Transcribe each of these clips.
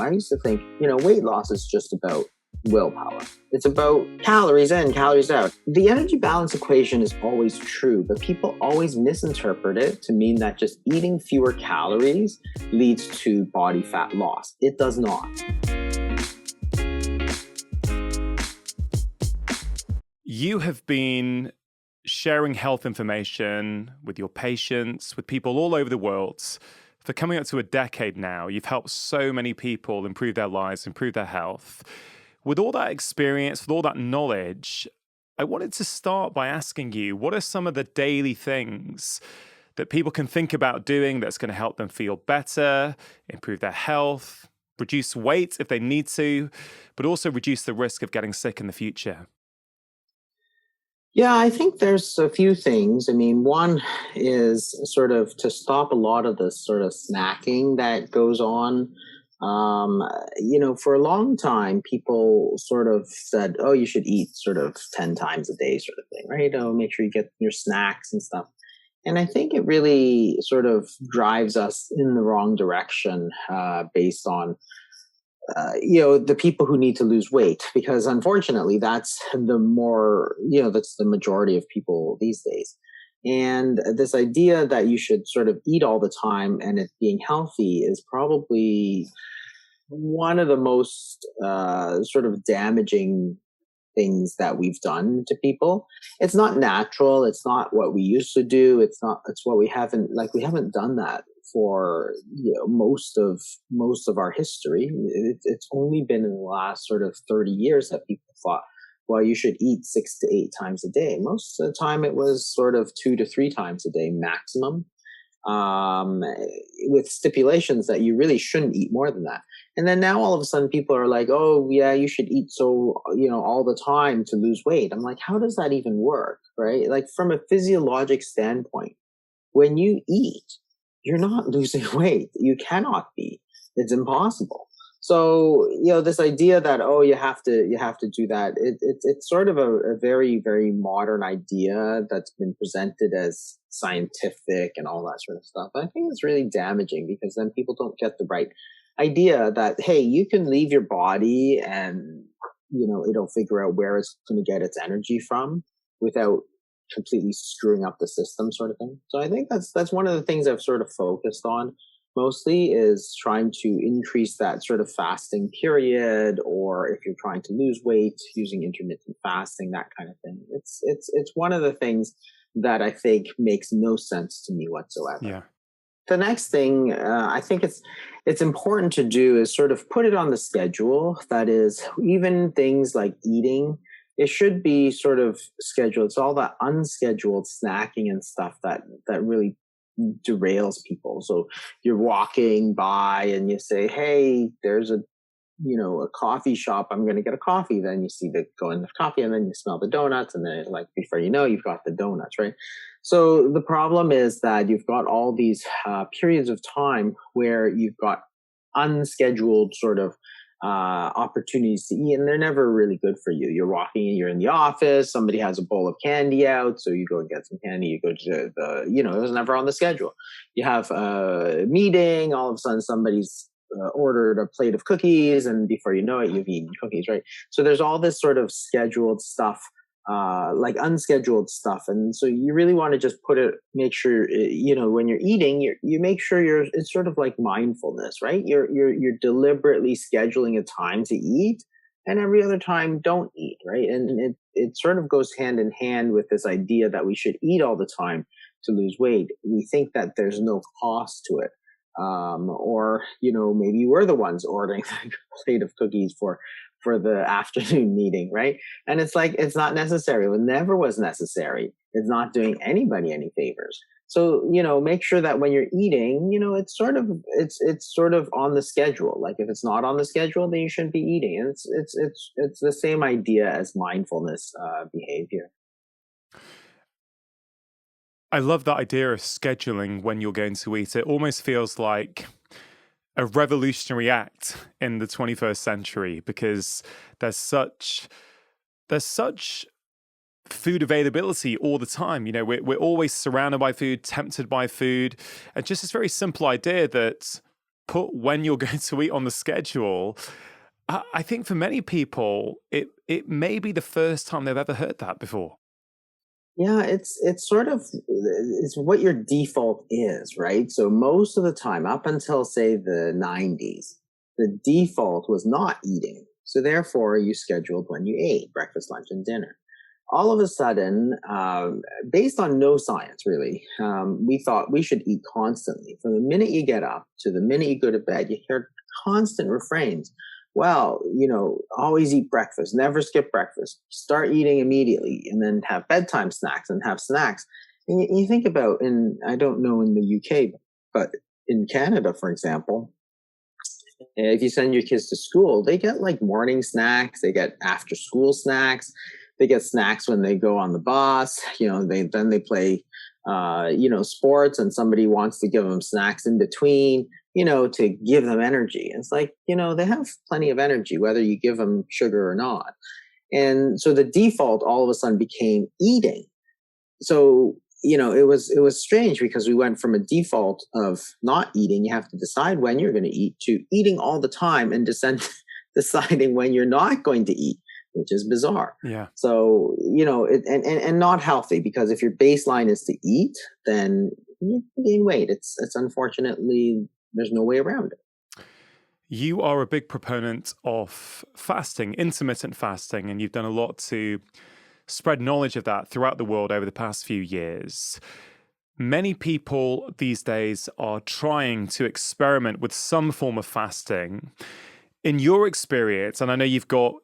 I used to think, weight loss is just about willpower. It's about calories in, calories out. The energy balance equation is always true, but people always misinterpret it to mean that just eating fewer calories leads to body fat loss. It does not. You have been sharing health information with your patients, with people all over the world for coming up to a decade now. You've helped so many people improve their lives, improve their health. With all that experience, with all that knowledge, I wanted to start by asking you, what are some of the daily things that people can think about doing that's going to help them feel better, improve their health, reduce weight if they need to, but also reduce the risk of getting sick in the future? Yeah, I think there's a few things. I mean, one is sort of to stop a lot of this sort of snacking that goes on. For a long time, people sort of said, oh, you should eat sort of 10 times a day sort of thing, right? Oh, make sure you get your snacks and stuff. And I think it really sort of drives us in the wrong direction based on the people who need to lose weight, because unfortunately that's that's the majority of people these days. And this idea that you should sort of eat all the time and it being healthy is probably one of the most sort of damaging things that we've done to people. It's not natural. It's not what we used to do. It's what we haven't done that for most of our history. It's only been in the last sort of 30 years that people thought, well, you should eat 6 to 8 times a day. Most of the time it was sort of 2 to 3 times a day maximum, with stipulations that you really shouldn't eat more than that. And then now all of a sudden people are like, oh yeah, you should eat all the time to lose weight. I'm like, how does that even work, right? Like from a physiologic standpoint, when you eat, you're not losing weight. You cannot be. It's impossible. So, this idea that, oh, you have to do that. It's sort of a very, very modern idea that's been presented as scientific and all that sort of stuff. I think it's really damaging because then people don't get the right idea that, hey, you can leave your body and, it'll figure out where it's going to get its energy from without completely screwing up the system, sort of thing. So I think that's one of the things I've sort of focused on mostly, is trying to increase that sort of fasting period, or if you're trying to lose weight, using intermittent fasting, that kind of thing. It's one of the things that I think makes no sense to me whatsoever. Yeah. The next thing I think it's important to do is sort of put it on the schedule. That is, even things like eating, it should be sort of scheduled. It's all that unscheduled snacking and stuff that really derails people. So you're walking by and you say, hey, there's a coffee shop, I'm going to get a coffee. Then you see the go in the coffee, and then you smell the donuts, and then before you know, you've got the donuts, right? So the problem is that you've got all these periods of time where you've got unscheduled sort of opportunities to eat, and they're never really good for you. You're walking, you're in the office, somebody has a bowl of candy out, so you go and get some candy, you go to it was never on the schedule. You have a meeting, all of a sudden somebody's ordered a plate of cookies, and before you know it, you've eaten cookies, right? So there's all this sort of scheduled stuff, like unscheduled stuff. And so you really want to just make sure, when you're eating, you make sure it's sort of like mindfulness, right? You're deliberately scheduling a time to eat, and every other time don't eat, right? And it sort of goes hand in hand with this idea that we should eat all the time to lose weight. We think that there's no cost to it. Or maybe we're the ones ordering a plate of cookies for the afternoon meeting, right? And it's like, it's not necessary. It never was necessary. It's not doing anybody any favors. So, make sure that when you're eating, it's sort of on the schedule. Like if it's not on the schedule, then you shouldn't be eating. And it's the same idea as mindfulness behavior. I love that idea of scheduling when you're going to eat. It almost feels like a revolutionary act in the 21st century, because there's such food availability all the time. We're always surrounded by food, tempted by food, and just this very simple idea that put when you're going to eat on the schedule, I think for many people, it may be the first time they've ever heard that before. Yeah, it's sort of it's what your default is, right? So most of the time, up until say the 90s, the default was not eating. So therefore, you scheduled when you ate breakfast, lunch, and dinner. All of a sudden, based on no science really, we thought we should eat constantly. From the minute you get up to the minute you go to bed, you hear constant refrains. Well, always eat breakfast, never skip breakfast, start eating immediately, and then have bedtime snacks and have snacks. And you think about, I don't know in the UK, but in Canada, for example, if you send your kids to school, they get like morning snacks, they get after school snacks, they get snacks when they go on the bus. They play, sports, and somebody wants to give them snacks in between, to give them energy. It's like, they have plenty of energy, whether you give them sugar or not. And so the default all of a sudden became eating. So, it was strange because we went from a default of not eating, you have to decide when you're going to eat, to eating all the time and deciding when you're not going to eat, which is bizarre. Yeah. So, and not healthy, because if your baseline is to eat, then you gain weight. It's unfortunately, there's no way around it. You are a big proponent of fasting, intermittent fasting, and you've done a lot to spread knowledge of that throughout the world over the past few years. Many people these days are trying to experiment with some form of fasting. In your experience, and I know you've got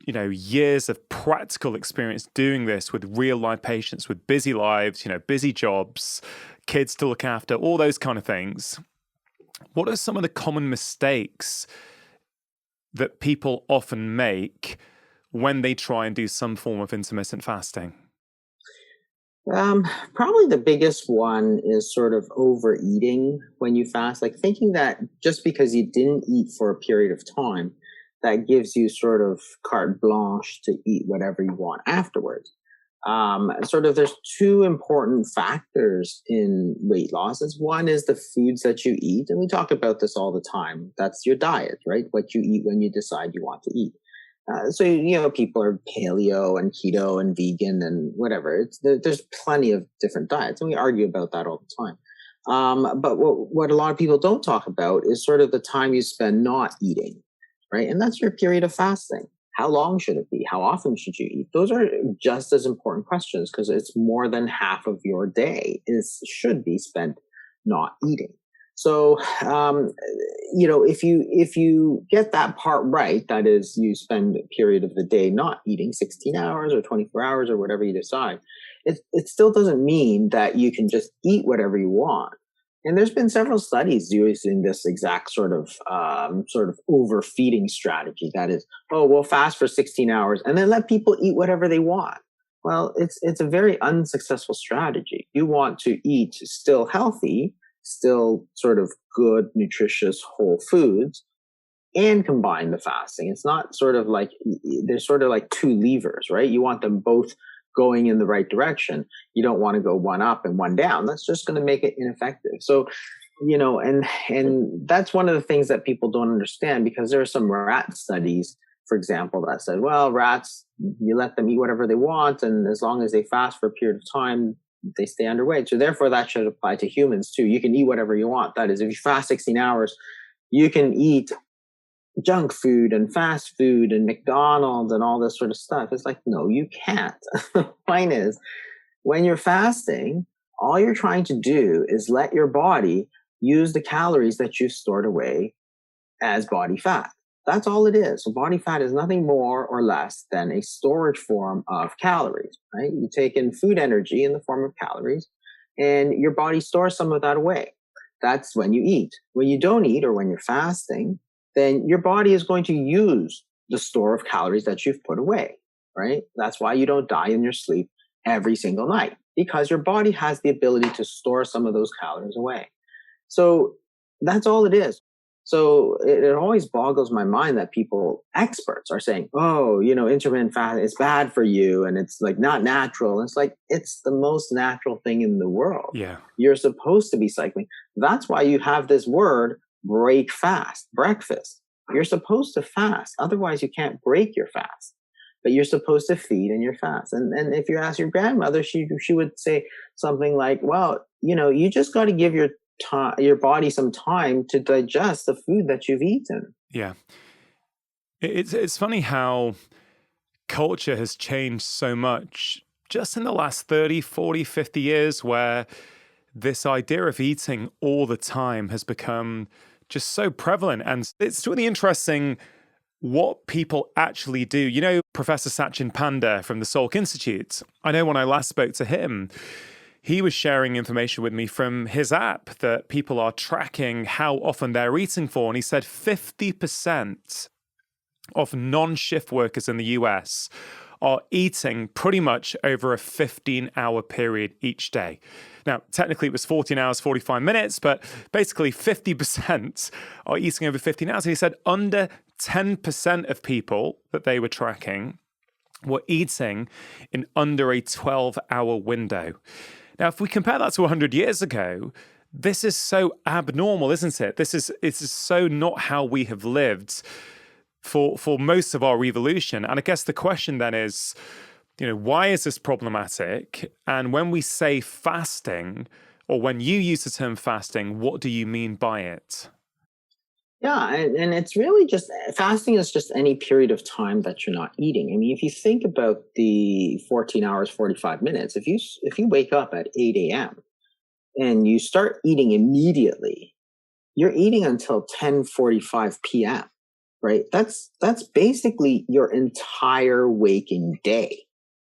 years of practical experience doing this with real life patients with busy lives, busy jobs, kids to look after, all those kind of things. What are some of the common mistakes that people often make when they try and do some form of intermittent fasting? Probably the biggest one is sort of overeating when you fast, like thinking that just because you didn't eat for a period of time, that gives you sort of carte blanche to eat whatever you want afterwards. There's two important factors in weight loss. One is the foods that you eat, and we talk about this all the time. That's your diet, right? What you eat when you decide you want to eat. People are paleo and keto and vegan and whatever. There's plenty of different diets, and we argue about that all the time. But what a lot of people don't talk about is sort of the time you spend not eating, right? And that's your period of fasting. How long should it be? How often should you eat? Those are just as important questions, because it's more than half of your day should be spent not eating. So, if you get that part right, that is, you spend a period of the day not eating 16 hours or 24 hours or whatever you decide, it still doesn't mean that you can just eat whatever you want. And there's been several studies using this exact sort of overfeeding strategy. That is, we'll fast for 16 hours and then let people eat whatever they want. Well, it's a very unsuccessful strategy. You want to eat still healthy, still sort of good, nutritious, whole foods, and combine the fasting. It's not sort of like, there's sort of like two levers, right? You want them both going in the right direction. You don't want to go one up and one down. That's just going to make it ineffective. So, and that's one of the things that people don't understand, because there are some rat studies, for example, that said, well, rats, you let them eat whatever they want, and as long as they fast for a period of time, they stay underweight. So therefore, that should apply to humans too. You can eat whatever you want. That is, if you fast 16 hours, you can eat junk food and fast food and McDonald's and all this sort of stuff. It's like, no, you can't. The point is, when you're fasting, all you're trying to do is let your body use the calories that you've stored away as body fat. That's all it is. So body fat is nothing more or less than a storage form of calories, right? You take in food energy in the form of calories, and your body stores some of that away. That's when you eat. When you don't eat, or when you're fasting, then your body is going to use the store of calories that you've put away, right? That's why you don't die in your sleep every single night, because your body has the ability to store some of those calories away. So that's all it is. So it always boggles my mind that experts are saying, intermittent fasting is bad for you and it's like not natural. And it's like, it's the most natural thing in the world. Yeah. You're supposed to be cycling. That's why you have this word break fast. Breakfast, you're supposed to fast. Otherwise, you can't break your fast. But you're supposed to feed in your fast. And if you ask your grandmother, she would say something like, well, you just got to give your body some time to digest the food that you've eaten. Yeah. It's funny how culture has changed so much just in the last 30, 40, 50 years, where this idea of eating all the time has become just so prevalent. And it's really interesting what people actually do. You know, Professor Sachin Panda from the Salk Institute, I know when I last spoke to him, he was sharing information with me from his app that people are tracking how often they're eating for. And he said 50% of non-shift workers in the US are eating pretty much over a 15-hour period each day. Now, technically it was 14 hours, 45 minutes, but basically 50% are eating over 15 hours. And he said under 10% of people that they were tracking were eating in under a 12-hour window. Now, if we compare that to 100 years ago, this is so abnormal, isn't it? This is so not how we have lived for most of our evolution. And I guess the question then is, why is this problematic? And when we say fasting, or when you use the term fasting, what do you mean by it? Yeah, and it's really just, fasting is just any period of time that you're not eating. I mean, if you think about the 14 hours, 45 minutes, if you wake up at 8 a.m. and you start eating immediately, you're eating until 10:45 p.m., right? That's basically your entire waking day,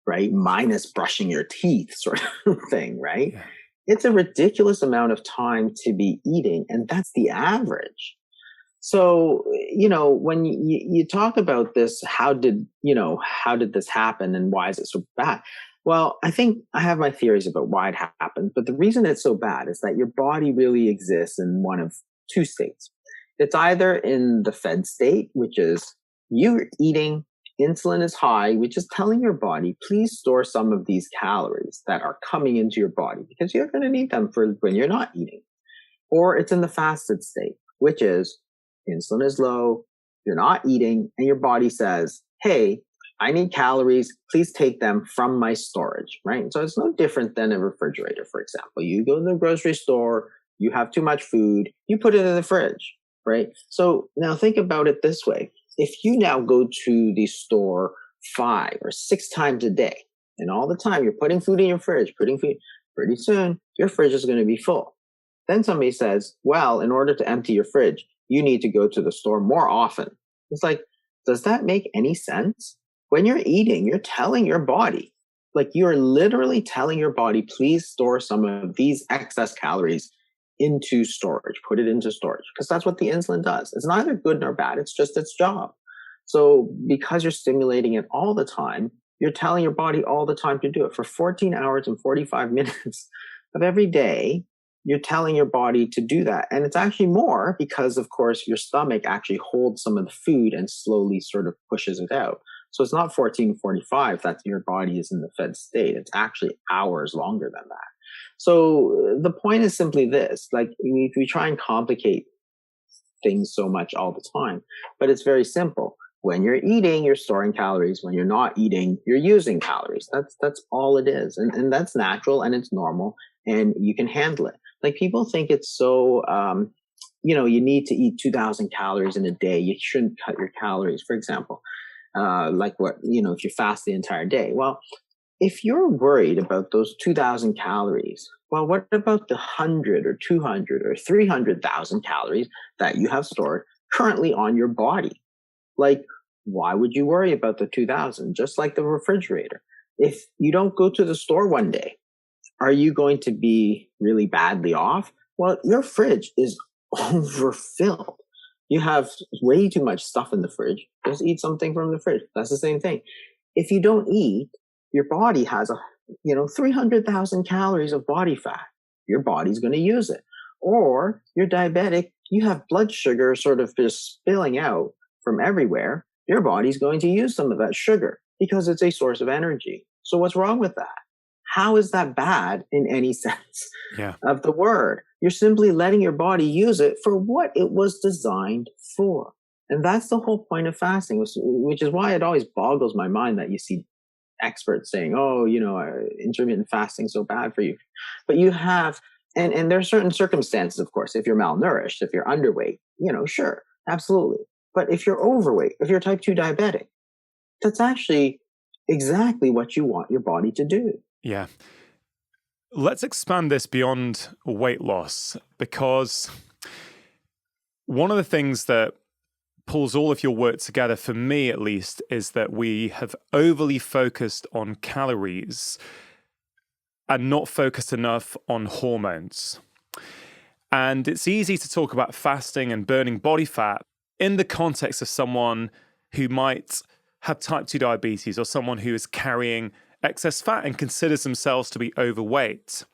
right? Minus brushing your teeth sort of thing, right? Yeah. It's a ridiculous amount of time to be eating, and that's the average. So, when you talk about this, how did this happen and why is it so bad? Well, I think I have my theories about why it happened, but the reason it's so bad is that your body really exists in one of two states. It's either in the fed state, which is you're eating, insulin is high, which is telling your body, please store some of these calories that are coming into your body because you're going to need them for when you're not eating. Or it's in the fasted state, which is insulin is low, you're not eating, and your body says, hey, I need calories, please take them from my storage, right? So it's no different than a refrigerator, for example. You go to the grocery store, you have too much food, you put it in the fridge, right? So now think about it this way. If you now go to the store 5 or 6 times a day, and all the time you're putting food in your fridge, pretty soon your fridge is going to be full. Then somebody says, well, in order to empty your fridge, you need to go to the store more often. It's like, does that make any sense? When you're eating, you're telling your body, like you're literally telling your body, please store some of these excess calories into storage, put it into storage, because that's what the insulin does. It's neither good nor bad. It's just its job. So because you're stimulating it all the time, you're telling your body all the time to do it for 14 hours and 45 minutes of every day. You're telling your body to do that. And it's actually more because, of course, your stomach actually holds some of the food and slowly sort of pushes it out. So it's not 14:45 that your body is in the fed state. It's actually hours longer than that. So the point is simply this, like we try and complicate things so much all the time, but it's very simple. When you're eating, you're storing calories. When you're not eating, you're using calories. That's all it is. And that's natural and it's normal and you can handle it. Like people think it's so, you need to eat 2,000 calories in a day. You shouldn't cut your calories, for example. If you fast the entire day. Well, if you're worried about those 2,000 calories, well, what about the 100 or 200 or 300,000 calories that you have stored currently on your body? Like, why would you worry about the 2,000? Just like the refrigerator. If you don't go to the store one day, are you going to be really badly off? Well, your fridge is overfilled. You have way too much stuff in the fridge. Just eat something from the fridge. That's the same thing. If you don't eat, your body has 300,000 calories of body fat. Your body's going to use it. Or you're diabetic, you have blood sugar sort of just spilling out from everywhere. Your body's going to use some of that sugar because it's a source of energy. So what's wrong with that? How is that bad in any sense Yeah. of the word? You're simply letting your body use it for what it was designed for. And that's the whole point of fasting, which is why it always boggles my mind that you see experts saying, oh, intermittent fasting is so bad for you. But you have, and there are certain circumstances, of course, if you're malnourished, if you're underweight, sure, absolutely. But if you're overweight, if you're type 2 diabetic, that's actually exactly what you want your body to do. Yeah. Let's expand this beyond weight loss, because one of the things that pulls all of your work together, for me at least, is that we have overly focused on calories and not focused enough on hormones. And it's easy to talk about fasting and burning body fat in the context of someone who might have type 2 diabetes or someone who is carrying excess fat and considers themselves to be overweight.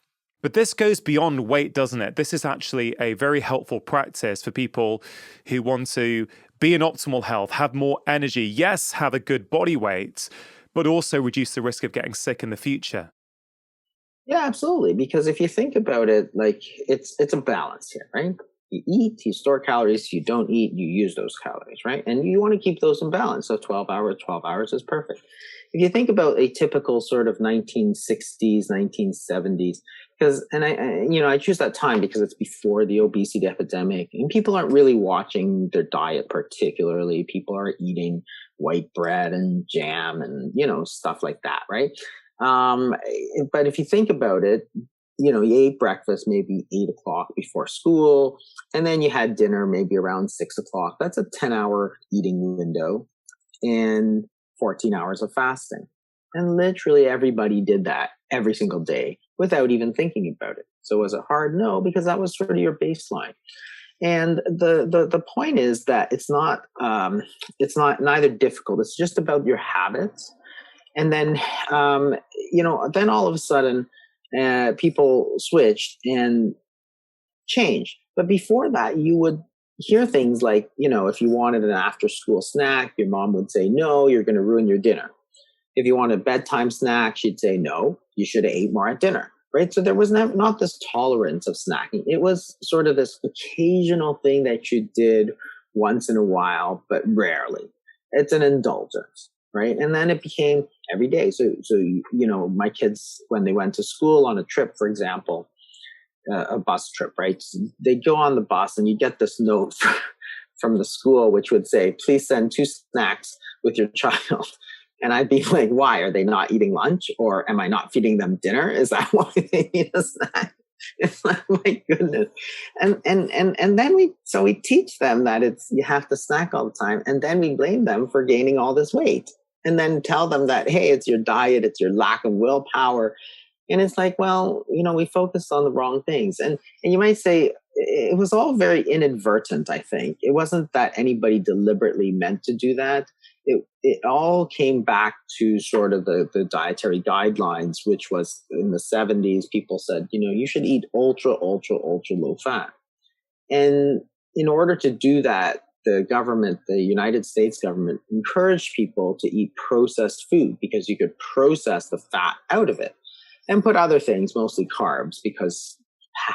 But this goes beyond weight, doesn't it? This is actually a very helpful practice for people who want to be in optimal health, have more energy, yes, have a good body weight, but also reduce the risk of getting sick in the future. Yeah, absolutely. Because if you think about it, like it's a balance here, right? You eat, you store calories. You don't eat, you use those calories, right? And you want to keep those in balance. So 12 hours is perfect. If you think about a typical sort of 1960s, 1970s, I choose that time because it's before the obesity epidemic, and people aren't really watching their diet particularly. People are eating white bread and jam and stuff like that, right? But if you think about it, you ate breakfast maybe 8 o'clock before school, and then you had dinner maybe around 6 o'clock. That's a 10-hour eating window and 14 hours of fasting. And literally everybody did that every single day without even thinking about it. So was it hard? No, because that was sort of your baseline. And the point is that it's not neither difficult. It's just about your habits. And then, then all of a sudden, people switched and changed. But before that, you would hear things like, if you wanted an after school snack, your mom would say, no, you're going to ruin your dinner. If you wanted a bedtime snack, she'd say, no, you should have ate more at dinner. Right. So there was not this tolerance of snacking. It was sort of this occasional thing that you did once in a while, but rarely. It's an indulgence. Right. And then it became every day. So, my kids, when they went to school on a trip, for example, a bus trip, right? So they'd go on the bus and you get this note from the school, which would say, please send 2 snacks with your child. And I'd be like, why? Are they not eating lunch? Or am I not feeding them dinner? Is that why they need a snack? It's like, my goodness. And then we teach them that you have to snack all the time. And then we blame them for gaining all this weight. And then tell them that, hey, it's your diet, it's your lack of willpower. And it's like, well, we focused on the wrong things. And you might say it was all very inadvertent, I think. It wasn't that anybody deliberately meant to do that. It all came back to sort of the dietary guidelines, which was in the 70s, people said, you should eat ultra, ultra, ultra low fat. And in order to do that, the United States government encouraged people to eat processed food because you could process the fat out of it and put other things, mostly carbs, because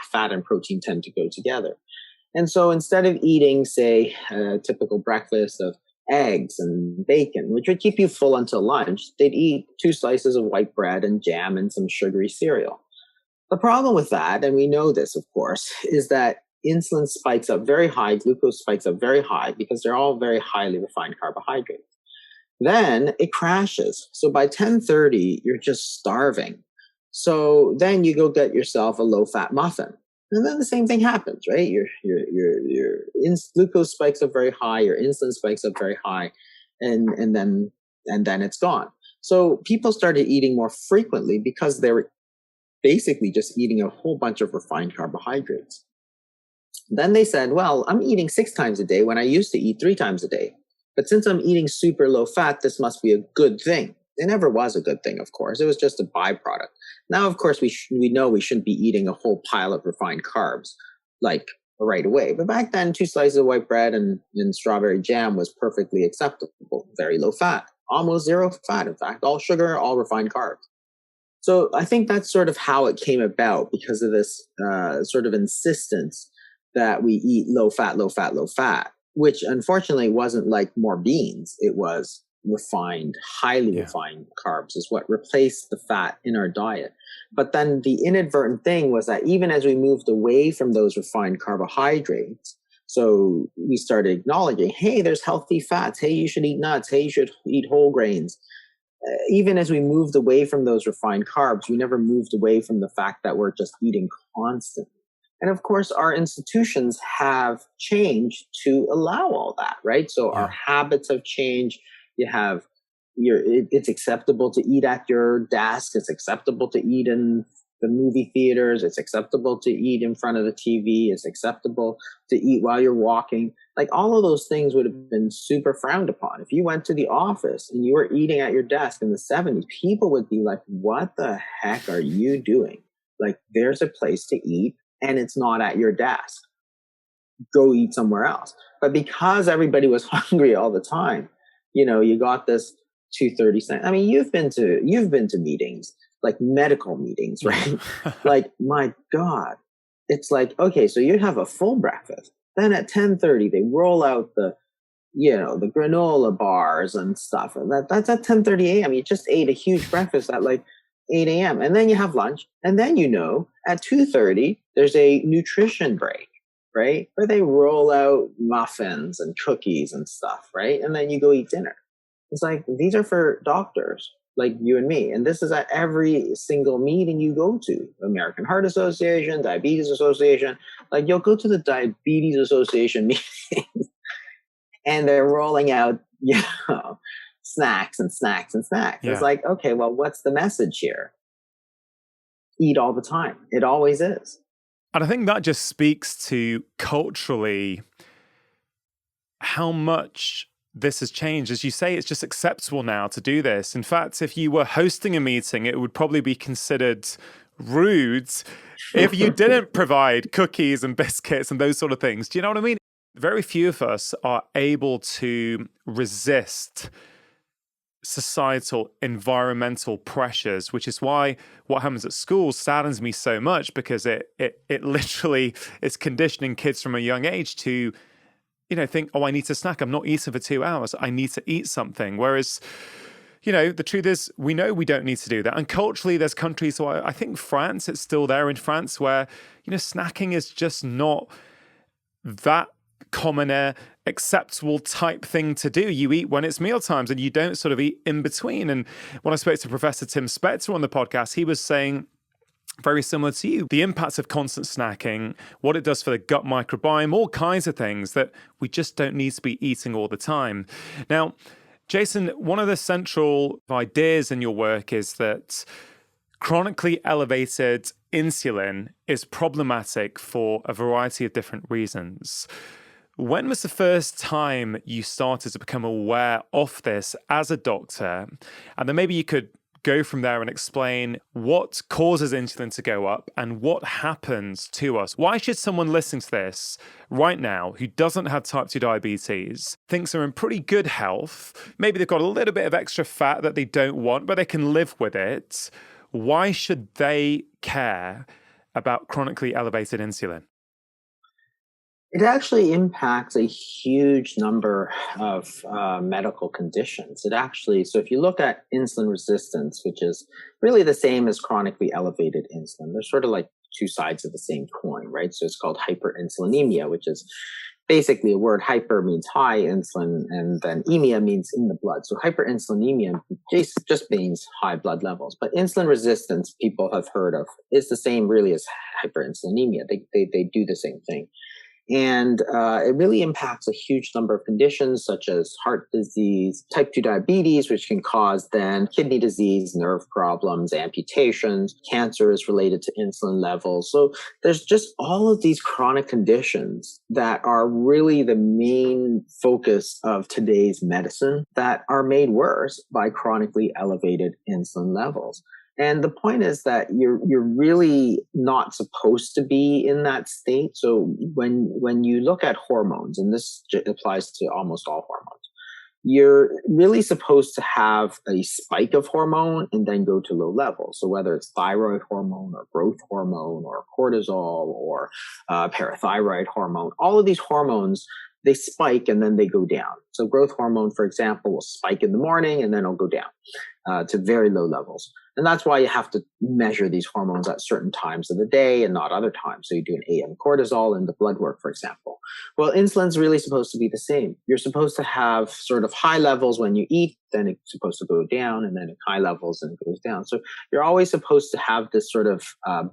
fat and protein tend to go together. And so instead of eating, say, a typical breakfast of eggs and bacon, which would keep you full until lunch, they'd eat 2 slices of white bread and jam and some sugary cereal. The problem with that, and we know this, of course, is that insulin spikes up very high, glucose spikes up very high, because they're all very highly refined carbohydrates. Then it crashes. So by 10:30, you're just starving. So then you go get yourself a low-fat muffin. And then the same thing happens, right? Your glucose spikes up very high, your insulin spikes up very high, and then it's gone. So people started eating more frequently because they were basically just eating a whole bunch of refined carbohydrates. Then they said, well, I'm eating 6 times a day when I used to eat 3 times a day. But since I'm eating super low fat, this must be a good thing. It never was a good thing, of course. It was just a byproduct. Now, of course, we know we shouldn't be eating a whole pile of refined carbs like right away. But back then, 2 slices of white bread and strawberry jam was perfectly acceptable. Very low fat, almost 0 fat, in fact, all sugar, all refined carbs. So I think that's sort of how it came about, because of this sort of insistence that we eat low fat, low fat, low fat, which unfortunately wasn't like more beans. It was refined, highly refined carbs is what replaced the fat in our diet. But then the inadvertent thing was that even as we moved away from those refined carbohydrates, so we started acknowledging, hey, there's healthy fats. Hey, you should eat nuts. Hey, you should eat whole grains. Even as we moved away from those refined carbs, we never moved away from the fact that we're just eating constantly. And of course, our institutions have changed to allow all that, right? So our habits have changed. It's acceptable to eat at your desk. It's acceptable to eat in the movie theaters. It's acceptable to eat in front of the TV. It's acceptable to eat while you're walking. Like, all of those things would have been super frowned upon. If you went to the office and you were eating at your desk in the 70s, people would be like, what the heck are you doing? Like, there's a place to eat and it's not at your desk. Go eat somewhere else. But because everybody was hungry all the time, you got this 2:30 snack. I mean, you've been to meetings, like medical meetings, right? Like, my God, it's like, okay, so you have a full breakfast. Then at 10:30, they roll out the granola bars and stuff. And that's at 10:30 a.m. You just ate a huge breakfast at like 8 a.m. And then you have lunch. And then, at 2:30, there's a nutrition break, right? Where they roll out muffins and cookies and stuff, right? And then you go eat dinner. It's like, these are for doctors like you and me. And this is at every single meeting you go to. American Heart Association, Diabetes Association. Like, you'll go to the Diabetes Association meeting and they're rolling out, snacks and snacks and snacks. Yeah. It's like, okay, well, what's the message here? Eat all the time. It always is. And I think that just speaks to culturally how much this has changed. As you say, it's just acceptable now to do this. In fact, if you were hosting a meeting, it would probably be considered rude if you didn't provide cookies and biscuits and those sort of things. Do you know what I mean? Very few of us are able to resist societal, environmental pressures, which is why what happens at school saddens me so much, because it literally is conditioning kids from a young age to, think, oh, I need to snack. I'm not eating for 2 hours. I need to eat something. Whereas, the truth is, we know we don't need to do that. And culturally, there's countries, so I think France, it's still there in France, where, snacking is just not that common, acceptable type thing to do. You eat when it's meal times and you don't sort of eat in between. And when I spoke to Professor Tim Spector on the podcast, he was saying, very similar to you, the impacts of constant snacking, what it does for the gut microbiome, all kinds of things that we just don't need to be eating all the time. Now, Jason, one of the central ideas in your work is that chronically elevated insulin is problematic for a variety of different reasons. When was the first time you started to become aware of this as a doctor? And then maybe you could go from there and explain what causes insulin to go up and what happens to us. Why should someone listening to this right now who doesn't have type 2 diabetes, thinks they're in pretty good health, maybe they've got a little bit of extra fat that they don't want, but they can live with it, why should they care about chronically elevated insulin? It actually impacts a huge number of medical conditions. So if you look at insulin resistance, which is really the same as chronically elevated insulin, they're sort of like two sides of the same coin, right? So it's called hyperinsulinemia, which is basically a word. Hyper means high insulin, and then emia means in the blood. So hyperinsulinemia just means high blood levels. But insulin resistance, people have heard of, is the same really as hyperinsulinemia. They do the same thing. And it really impacts a huge number of conditions such as heart disease, type 2 diabetes, which can cause then kidney disease, nerve problems, amputations. Cancer is related to insulin levels. So there's just all of these chronic conditions that are really the main focus of today's medicine that are made worse by chronically elevated insulin levels. And the point is that you're really not supposed to be in that state. So when you look at hormones, and this applies to almost all hormones, you're really supposed to have a spike of hormone and then go to low levels. So whether it's thyroid hormone or growth hormone or cortisol or parathyroid hormone, all of these hormones, they spike and then they go down. So growth hormone, for example, will spike in the morning and then it'll go down to very low levels. And that's why you have to measure these hormones at certain times of the day and not other times. So you do an AM cortisol in the blood work, for example. Well, insulin's really supposed to be the same. You're supposed to have sort of high levels when you eat, then it's supposed to go down, and then at high levels and it goes down. So you're always supposed to have this sort of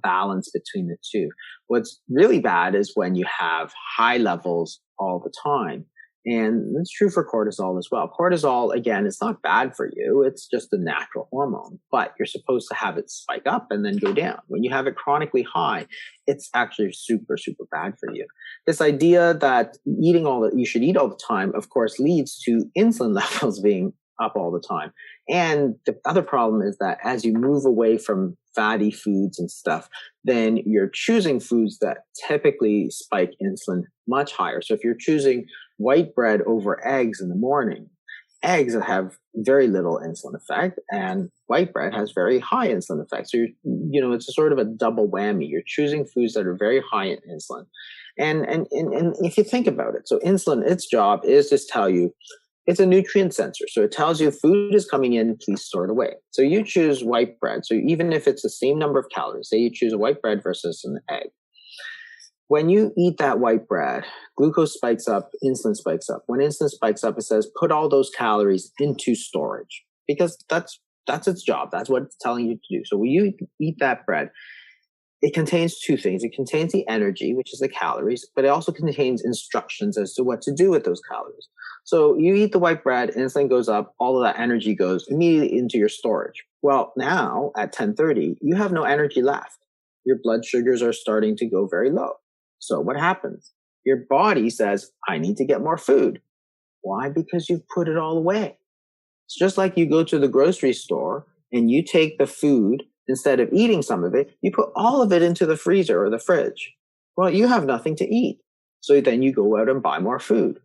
balance between the two. What's really bad is when you have high levels all the time. And it's true for cortisol as well. Cortisol, again, is not bad for you. It's just a natural hormone, but you're supposed to have it spike up and then go down. When you have it chronically high, it's actually super, super bad for you. This idea that you should eat all the time, of course, leads to insulin levels being up all the time. And the other problem is that as you move away from fatty foods and stuff, then you're choosing foods that typically spike insulin much higher. So if you're choosing white bread over eggs in the morning, eggs have very little insulin effect and white bread has very high insulin effect. So it's a sort of a double whammy. You're choosing foods that are very high in insulin. And if you think about it, so insulin, its job is to tell you, it's a nutrient sensor. So it tells you food is coming in, please store it away. So you choose white bread. So even if it's the same number of calories, say you choose a white bread versus an egg. When you eat that white bread, glucose spikes up, insulin spikes up. When insulin spikes up, it says put all those calories into storage because that's its job. That's what it's telling you to do. So when you eat that bread, it contains two things. It contains the energy, which is the calories, but it also contains instructions as to what to do with those calories. So you eat the white bread, insulin goes up, all of that energy goes immediately into your storage. Well, now at 10:30, you have no energy left. Your blood sugars are starting to go very low. So what happens? Your body says, I need to get more food. Why? Because you've put it all away. It's just like you go to the grocery store and you take the food, instead of eating some of it, you put all of it into the freezer or the fridge. Well, you have nothing to eat. So then you go out and buy more food,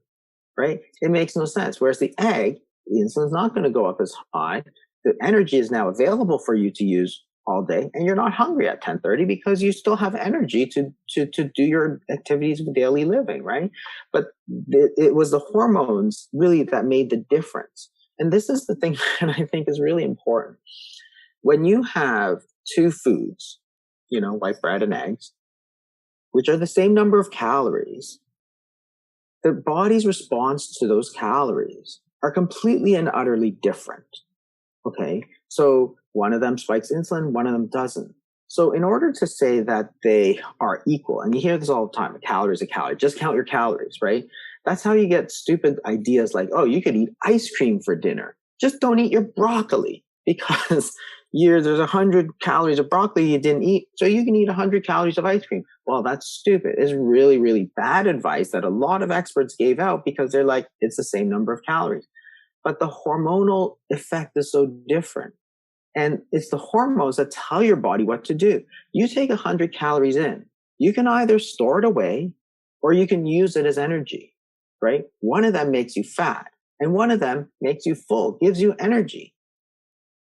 right? It makes no sense. Whereas the egg, the insulin's not going to go up as high. The energy is now available for you to use all day, and you're not hungry at 10:30 because you still have energy to do your activities of daily living, right? But it was the hormones really that made the difference. And this is the thing that I think is really important. When you have two foods, white bread and eggs, which are the same number of calories, the body's response to those calories are completely and utterly different. Okay. So one of them spikes insulin, one of them doesn't. So in order to say that they are equal, and you hear this all the time, a calorie is a calorie, just count your calories, right? That's how you get stupid ideas like, oh, you could eat ice cream for dinner. Just don't eat your broccoli because there's 100 calories of broccoli you didn't eat, so you can eat 100 calories of ice cream. Well, that's stupid. It's really, really bad advice that a lot of experts gave out because they're like, it's the same number of calories. But the hormonal effect is so different. And it's the hormones that tell your body what to do. You take 100 calories in, you can either store it away or you can use it as energy, right? One of them makes you fat and one of them makes you full, gives you energy.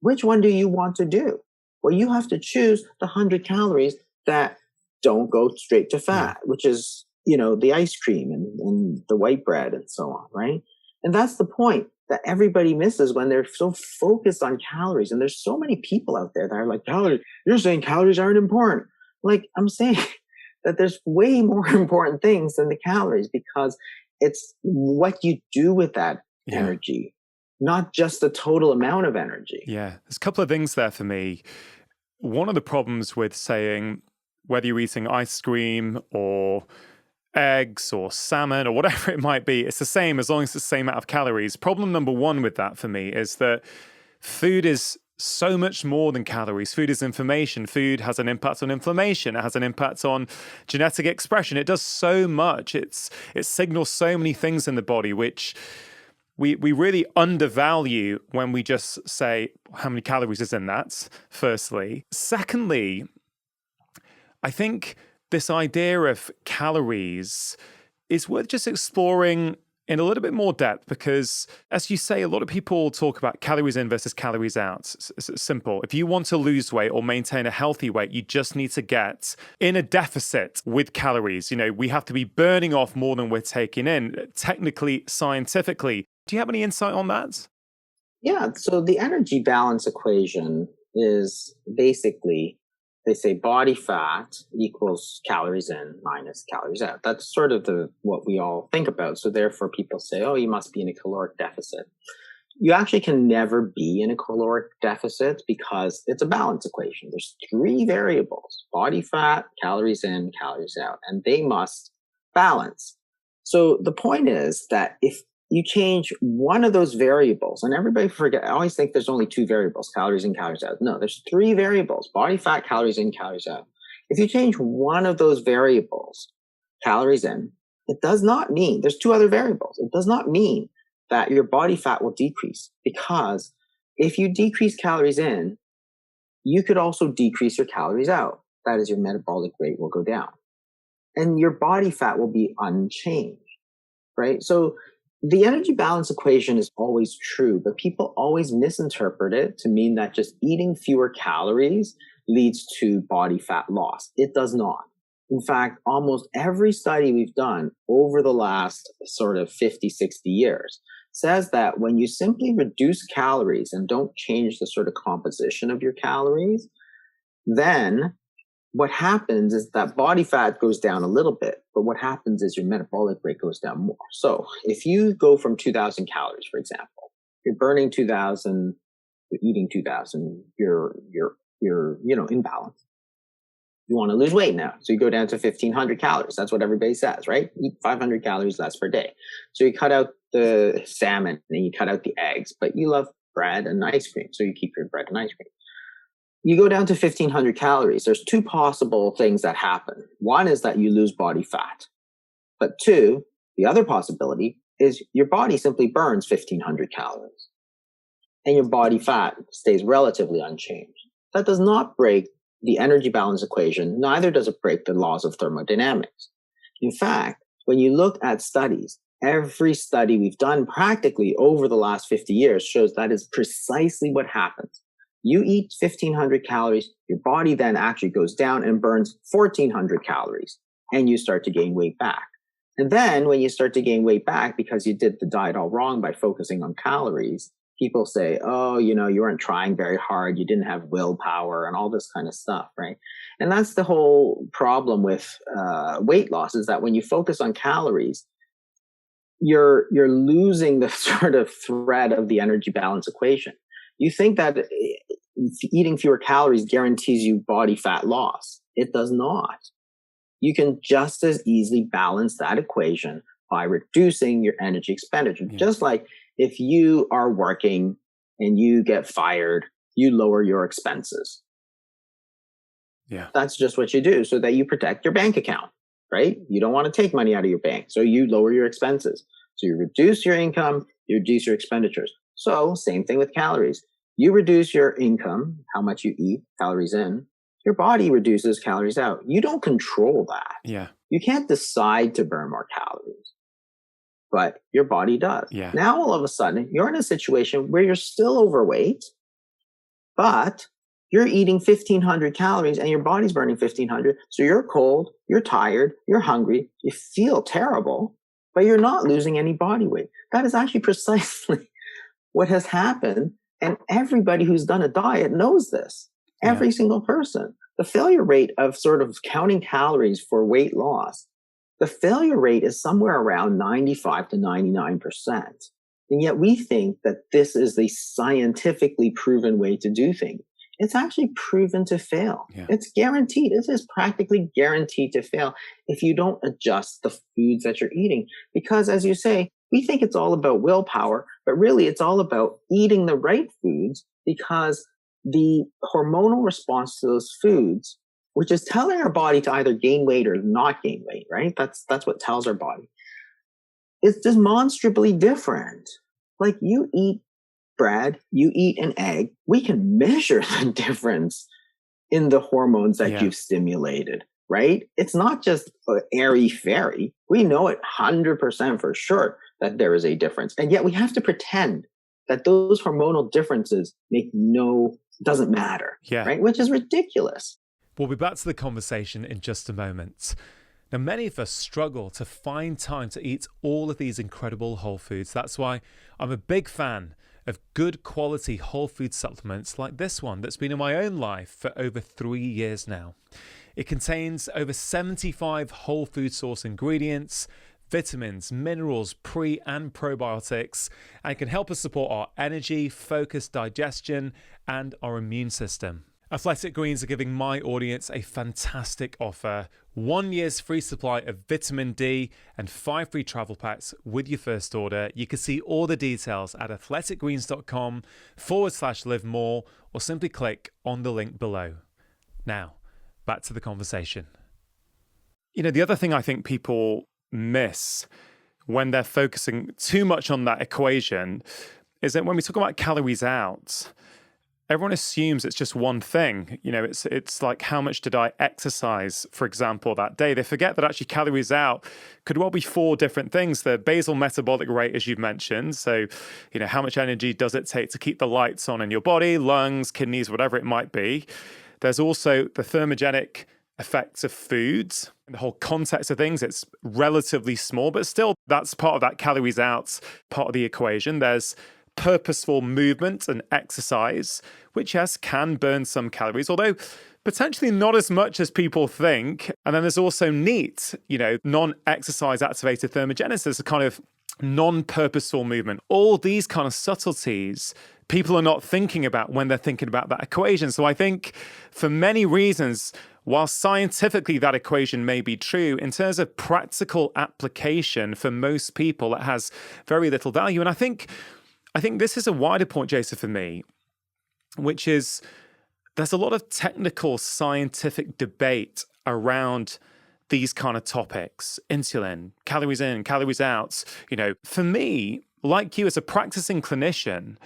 Which one do you want to do? Well, you have to choose the 100 calories that don't go straight to fat, which is, the ice cream and the white bread and so on, right? And that's the point that everybody misses when they're so focused on calories. And there's so many people out there that are like, calories, you're saying calories aren't important. Like, I'm saying that there's way more important things than the calories because it's what you do with that energy, not just the total amount of energy. Yeah, there's a couple of things there for me. One of the problems with saying whether you're eating ice cream or eggs or salmon or whatever it might be, it's the same as long as it's the same amount of calories. Problem number one with that for me is that food is so much more than calories. Food is information. Food has an impact on inflammation. It has an impact on genetic expression. It does so much. It signals so many things in the body, which we really undervalue when we just say how many calories is in that, firstly. Secondly, I think this idea of calories is worth just exploring in a little bit more depth, because as you say, a lot of people talk about calories in versus calories out. It's simple. If you want to lose weight or maintain a healthy weight, you just need to get in a deficit with calories. We have to be burning off more than we're taking in, technically, scientifically. Do you have any insight on that? Yeah, so the energy balance equation is basically, they say body fat equals calories in minus calories out. That's sort of what we all think about. So therefore people say, oh, you must be in a caloric deficit. You actually can never be in a caloric deficit because it's a balance equation. There's three variables: body fat, calories in, calories out, and they must balance. So the point is that if you change one of those variables, and everybody I always think there's only two variables, calories in, calories out. No, there's three variables: body fat, calories in, calories out. If you change one of those variables, calories in, it does not mean, there's two other variables. It does not mean that your body fat will decrease, because if you decrease calories in, you could also decrease your calories out. That is, your metabolic rate will go down and your body fat will be unchanged, right? So the energy balance equation is always true, but people always misinterpret it to mean that just eating fewer calories leads to body fat loss. It does not. In fact, almost every study we've done over the last sort of 50, 60 years says that when you simply reduce calories and don't change the sort of composition of your calories, then what happens is that body fat goes down a little bit, but what happens is your metabolic rate goes down more. So if you go from 2,000 calories, for example, you're burning 2,000, you're eating 2,000, you're in balance. You want to lose weight now. So you go down to 1,500 calories. That's what everybody says, right? Eat 500 calories less per day. So you cut out the salmon and you cut out the eggs, but you love bread and ice cream. So you keep your bread and ice cream. You go down to 1,500 calories. There's two possible things that happen. One is that you lose body fat. But two, the other possibility is your body simply burns 1,500 calories and your body fat stays relatively unchanged. That does not break the energy balance equation. Neither does it break the laws of thermodynamics. In fact, when you look at studies, every study we've done practically over the last 50 years shows that is precisely what happens. You eat 1,500 calories, your body then actually goes down and burns 1,400 calories, and you start to gain weight back. And then when you start to gain weight back because you did the diet all wrong by focusing on calories, people say, oh, you weren't trying very hard, you didn't have willpower and all this kind of stuff, right? And that's the whole problem with weight loss, is that when you focus on calories, you're losing the sort of thread of the energy balance equation. You think that eating fewer calories guarantees you body fat loss. It does not. You can just as easily balance that equation by reducing your energy expenditure. Yeah. Just like if you are working and you get fired, you lower your expenses. Yeah. That's just what you do so that you protect your bank account, right? You don't want to take money out of your bank, so you lower your expenses. So you reduce your income, you reduce your expenditures. So same thing with calories. You reduce your income, how much you eat, calories in, your body reduces calories out. You don't control that. Yeah. You can't decide to burn more calories, but your body does. Yeah. Now, all of a sudden, you're in a situation where you're still overweight, but you're eating 1,500 calories and your body's burning 1,500. So you're cold, you're tired, you're hungry, you feel terrible, but you're not losing any body weight. That is actually precisely what has happened. And everybody who's done a diet knows this. Every single person. The failure rate of sort of counting calories for weight loss, the failure rate is somewhere around 95 to 99%. And yet we think that this is the scientifically proven way to do things. It's actually proven to fail. Yeah. It's guaranteed. It is practically guaranteed to fail if you don't adjust the foods that you're eating. Because as you say, we think it's all about willpower, but really it's all about eating the right foods, because the hormonal response to those foods, which is telling our body to either gain weight or not gain weight, right? That's what tells our body. It's demonstrably different. Like you eat bread, you eat an egg, we can measure the difference in the hormones that you've stimulated, right? It's not just airy-fairy. We know it 100% for sure that there is a difference. And yet we have to pretend that those hormonal differences doesn't matter, Yeah. right? Which is ridiculous. We'll be back to the conversation in just a moment. Now, many of us struggle to find time to eat all of these incredible whole foods. That's why I'm a big fan of good quality whole food supplements like this one that's been in my own life for over 3 years now. It contains over 75 whole food source ingredients, vitamins, minerals, pre and probiotics, and can help us support our energy, focus, digestion, and our immune system. Athletic Greens are giving my audience a fantastic offer. 1 year's free supply of vitamin D and 5 free travel packs with your first order. You can see all the details at athleticgreens.com/live more, or simply click on the link below. Now, back to the conversation. You know, the other thing I think people miss when they're focusing too much on that equation is that when we talk about calories out, everyone assumes it's just one thing. You know, it's like, how much did I exercise, for example, that day? They forget that actually calories out could well be 4 different things. The basal metabolic rate, as you've mentioned. So, you know, how much energy does it take to keep the lights on in your body, lungs, kidneys, whatever it might be. There's also the thermogenic effects of foods. The whole context of things, it's relatively small, but still that's part of that calories out part of the equation. There's purposeful movement and exercise, which yes, can burn some calories, although potentially not as much as people think. And then there's also NEAT, you know, non-exercise activated thermogenesis, a kind of non-purposeful movement. All these kind of subtleties people are not thinking about when they're thinking about that equation. So I think for many reasons, while scientifically that equation may be true, in terms of practical application for most people, it has very little value. And I think this is a wider point, Jason, for me, which is there's a lot of technical scientific debate around these kind of topics. Insulin, calories in, calories out. You know, for me, like you as a practicing clinician,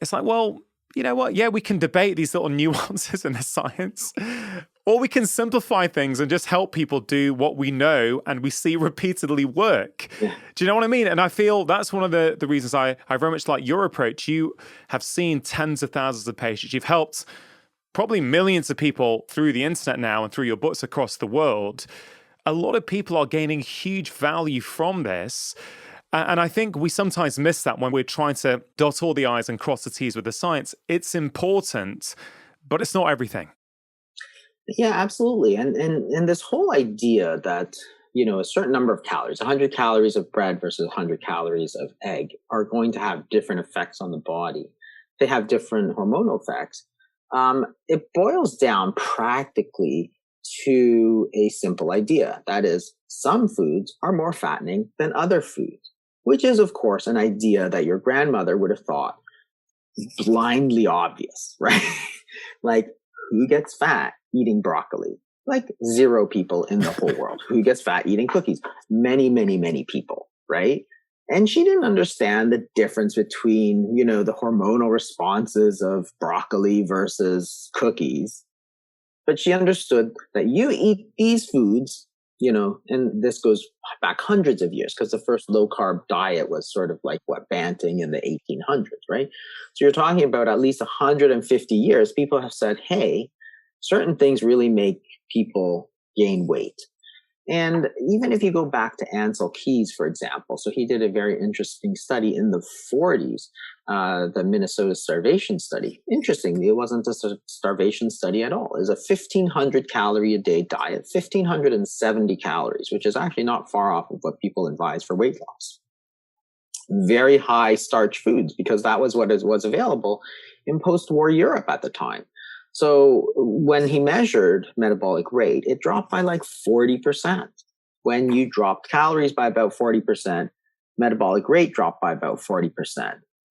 it's like, well, you know what? Yeah, we can debate these little nuances in the science, or we can simplify things and just help people do what we know and we see repeatedly work. Yeah. Do you know what I mean? And I feel that's one of the reasons I very much like your approach. You have seen tens of thousands of patients. You've helped probably millions of people through the internet now and through your books across the world. A lot of people are gaining huge value from this. And I think we sometimes miss that when we're trying to dot all the I's and cross the T's with the science. It's important, but it's not everything. Yeah, absolutely. And this whole idea that, you know, a certain number of calories, 100 calories of bread versus 100 calories of egg are going to have different effects on the body. They have different hormonal effects. It boils down practically to a simple idea. That is, some foods are more fattening than other foods, which is, of course, an idea that your grandmother would have thought blindly obvious, right? Like, who gets fat eating broccoli? Like 0 people in the whole world. Who gets fat eating cookies? Many, many, many people, right? And she didn't understand the difference between, you know, the hormonal responses of broccoli versus cookies. But she understood that you eat these foods, you know, and this goes back hundreds of years because the first low carb diet was sort of like Banting in the 1800s, right? So you're talking about at least 150 years. People have said, hey, certain things really make people gain weight. And even if you go back to Ansel Keys, for example, so he did a very interesting study in the 40s, the Minnesota starvation study. Interestingly, it wasn't a starvation study at all. It was a 1,500 calorie a day diet, 1,570 calories, which is actually not far off of what people advise for weight loss. Very high starch foods, because that was what was available in post-war Europe at the time. So when he measured metabolic rate, it dropped by like 40%. When you dropped calories by about 40%, metabolic rate dropped by about 40%.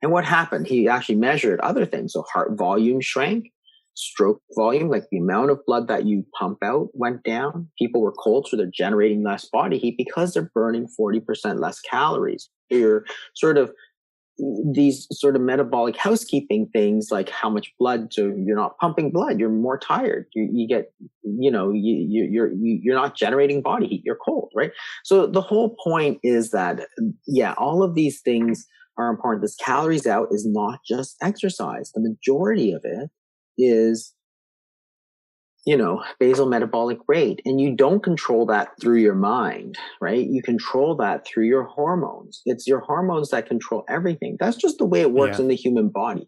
And what happened? He actually measured other things. So heart volume shrank, stroke volume, like the amount of blood that you pump out went down. People were cold, so they're generating less body heat because they're burning 40% less calories. You're sort of these sort of metabolic housekeeping things, like how much blood, so you're not pumping blood, you're more tired, you get, you're not generating body heat, you're cold, right? So the whole point is that, yeah, all of these things are important. This calories out is not just exercise. The majority of it is, basal metabolic rate. And you don't control that through your mind, right? You control that through your hormones. It's your hormones that control everything. That's just the way it works Yeah. in the human body.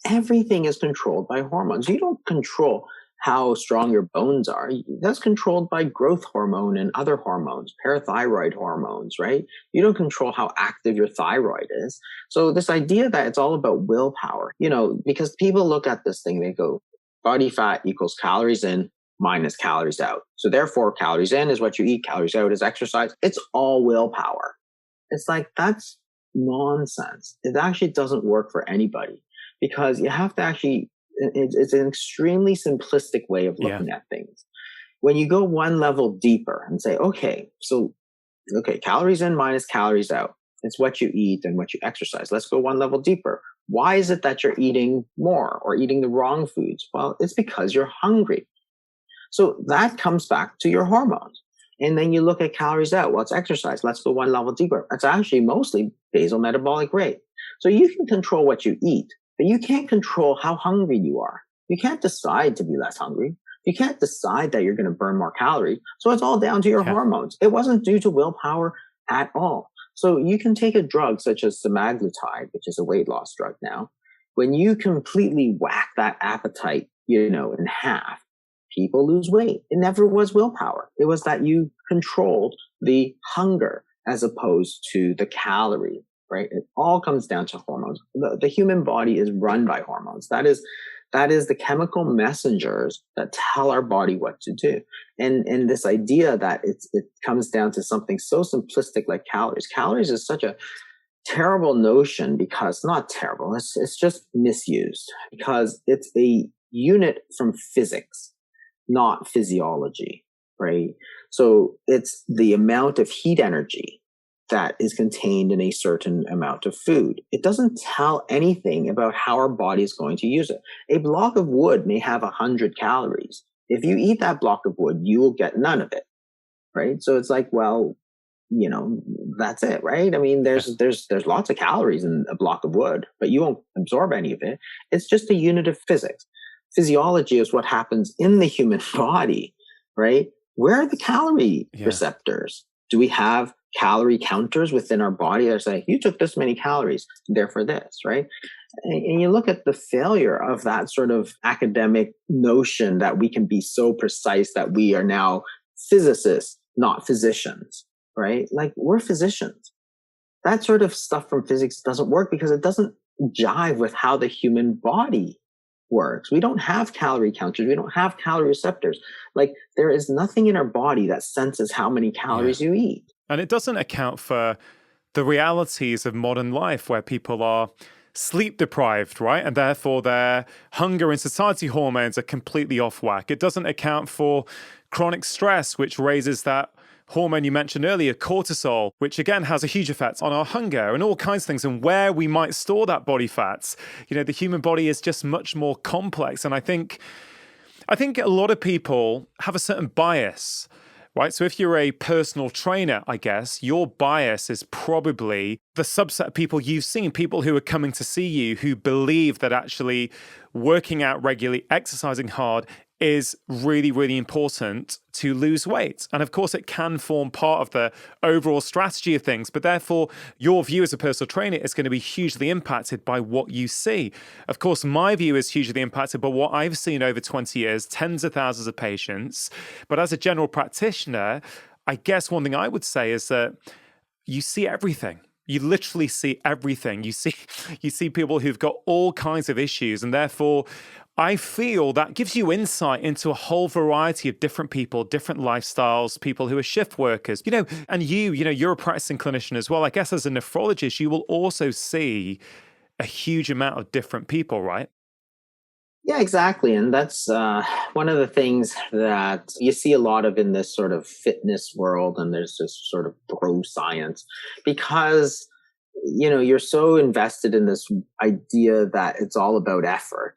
Everything is controlled by hormones. You don't control how strong your bones are. That's controlled by growth hormone and other hormones, parathyroid hormones, right? You don't control how active your thyroid is. So this idea that it's all about willpower, because people look at this thing, they go, body fat equals calories in minus calories out. So therefore, calories in is what you eat, calories out is exercise. It's all willpower. It's like, that's nonsense. It actually doesn't work for anybody, because you have to actually, it's an extremely simplistic way of looking at things. When you go one level deeper and say, okay, calories in minus calories out, it's what you eat and what you exercise. Let's go one level deeper. Why is it that you're eating more or eating the wrong foods? Well, it's because you're hungry. So that comes back to your hormones. And then you look at calories out. Well, it's exercise. Let's go one level deeper. It's actually mostly basal metabolic rate. So you can control what you eat, but you can't control how hungry you are. You can't decide to be less hungry. You can't decide that you're going to burn more calories. So it's all down to your hormones. It wasn't due to willpower at all. So you can take a drug such as semaglutide, which is a weight loss drug now. When you completely whack that appetite, in half, people lose weight. It never was willpower. It was that you controlled the hunger as opposed to the calorie, right? It all comes down to hormones. The human body is run by hormones. That is the chemical messengers that tell our body what to do. And this idea that it comes down to something so simplistic like calories. Calories is such a terrible notion, because not terrible, it's just misused, because it's a unit from physics, not physiology, right? So it's the amount of heat energy that is contained in a certain amount of food. It doesn't tell anything about how our body is going to use it. A block of wood may have 100 calories. If you eat that block of wood, you will get none of it, right? So it's like, well, that's it, right? I mean, there's lots of calories in a block of wood, but you won't absorb any of it. It's just a unit of physics. Physiology is what happens in the human body, right? Where are the calorie receptors? Do we have calorie counters within our body that are saying, you took this many calories, therefore this, right? And you look at the failure of that sort of academic notion that we can be so precise that we are now physicists, not physicians, right? Like, we're physicians. That sort of stuff from physics doesn't work because it doesn't jive with how the human body works. We don't have calorie counters. We don't have calorie receptors. Like, there is nothing in our body that senses how many calories you eat. And it doesn't account for the realities of modern life, where people are sleep deprived, right? And therefore their hunger and satiety hormones are completely off whack. It doesn't account for chronic stress, which raises that hormone you mentioned earlier, cortisol, which again has a huge effect on our hunger and all kinds of things, and where we might store that body fats. The human body is just much more complex. And I think a lot of people have a certain bias, right? So if you're a personal trainer, I guess, your bias is probably the subset of people you've seen, people who are coming to see you, who believe that actually working out regularly, exercising hard is really, really important to lose weight. And of course, it can form part of the overall strategy of things, but therefore your view as a personal trainer is going to be hugely impacted by what you see. Of course, my view is hugely impacted by what I've seen over 20 years, tens of thousands of patients. But as a general practitioner, I guess one thing I would say is that you see everything. You literally see everything. You see people who've got all kinds of issues, and therefore I feel that gives you insight into a whole variety of different people, different lifestyles, people who are shift workers, and you're a practicing clinician as well. I guess as a nephrologist, you will also see a huge amount of different people, right? Yeah, exactly. And that's one of the things that you see a lot of in this sort of fitness world. And there's this sort of bro science, because you're so invested in this idea that it's all about effort,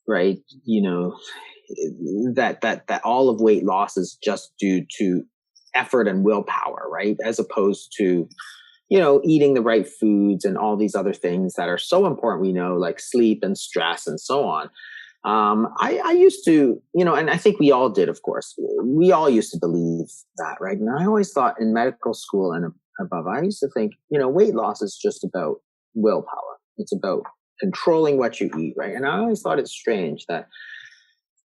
right? That all of weight loss is just due to effort and willpower, right? As opposed to, eating the right foods and all these other things that are so important, we know, like sleep and stress and so on. I used to, and I think we all did, of course, we all used to believe that, right? And I always thought in medical school and above, I used to think, weight loss is just about willpower. It's about controlling what you eat, right? And I always thought it's strange that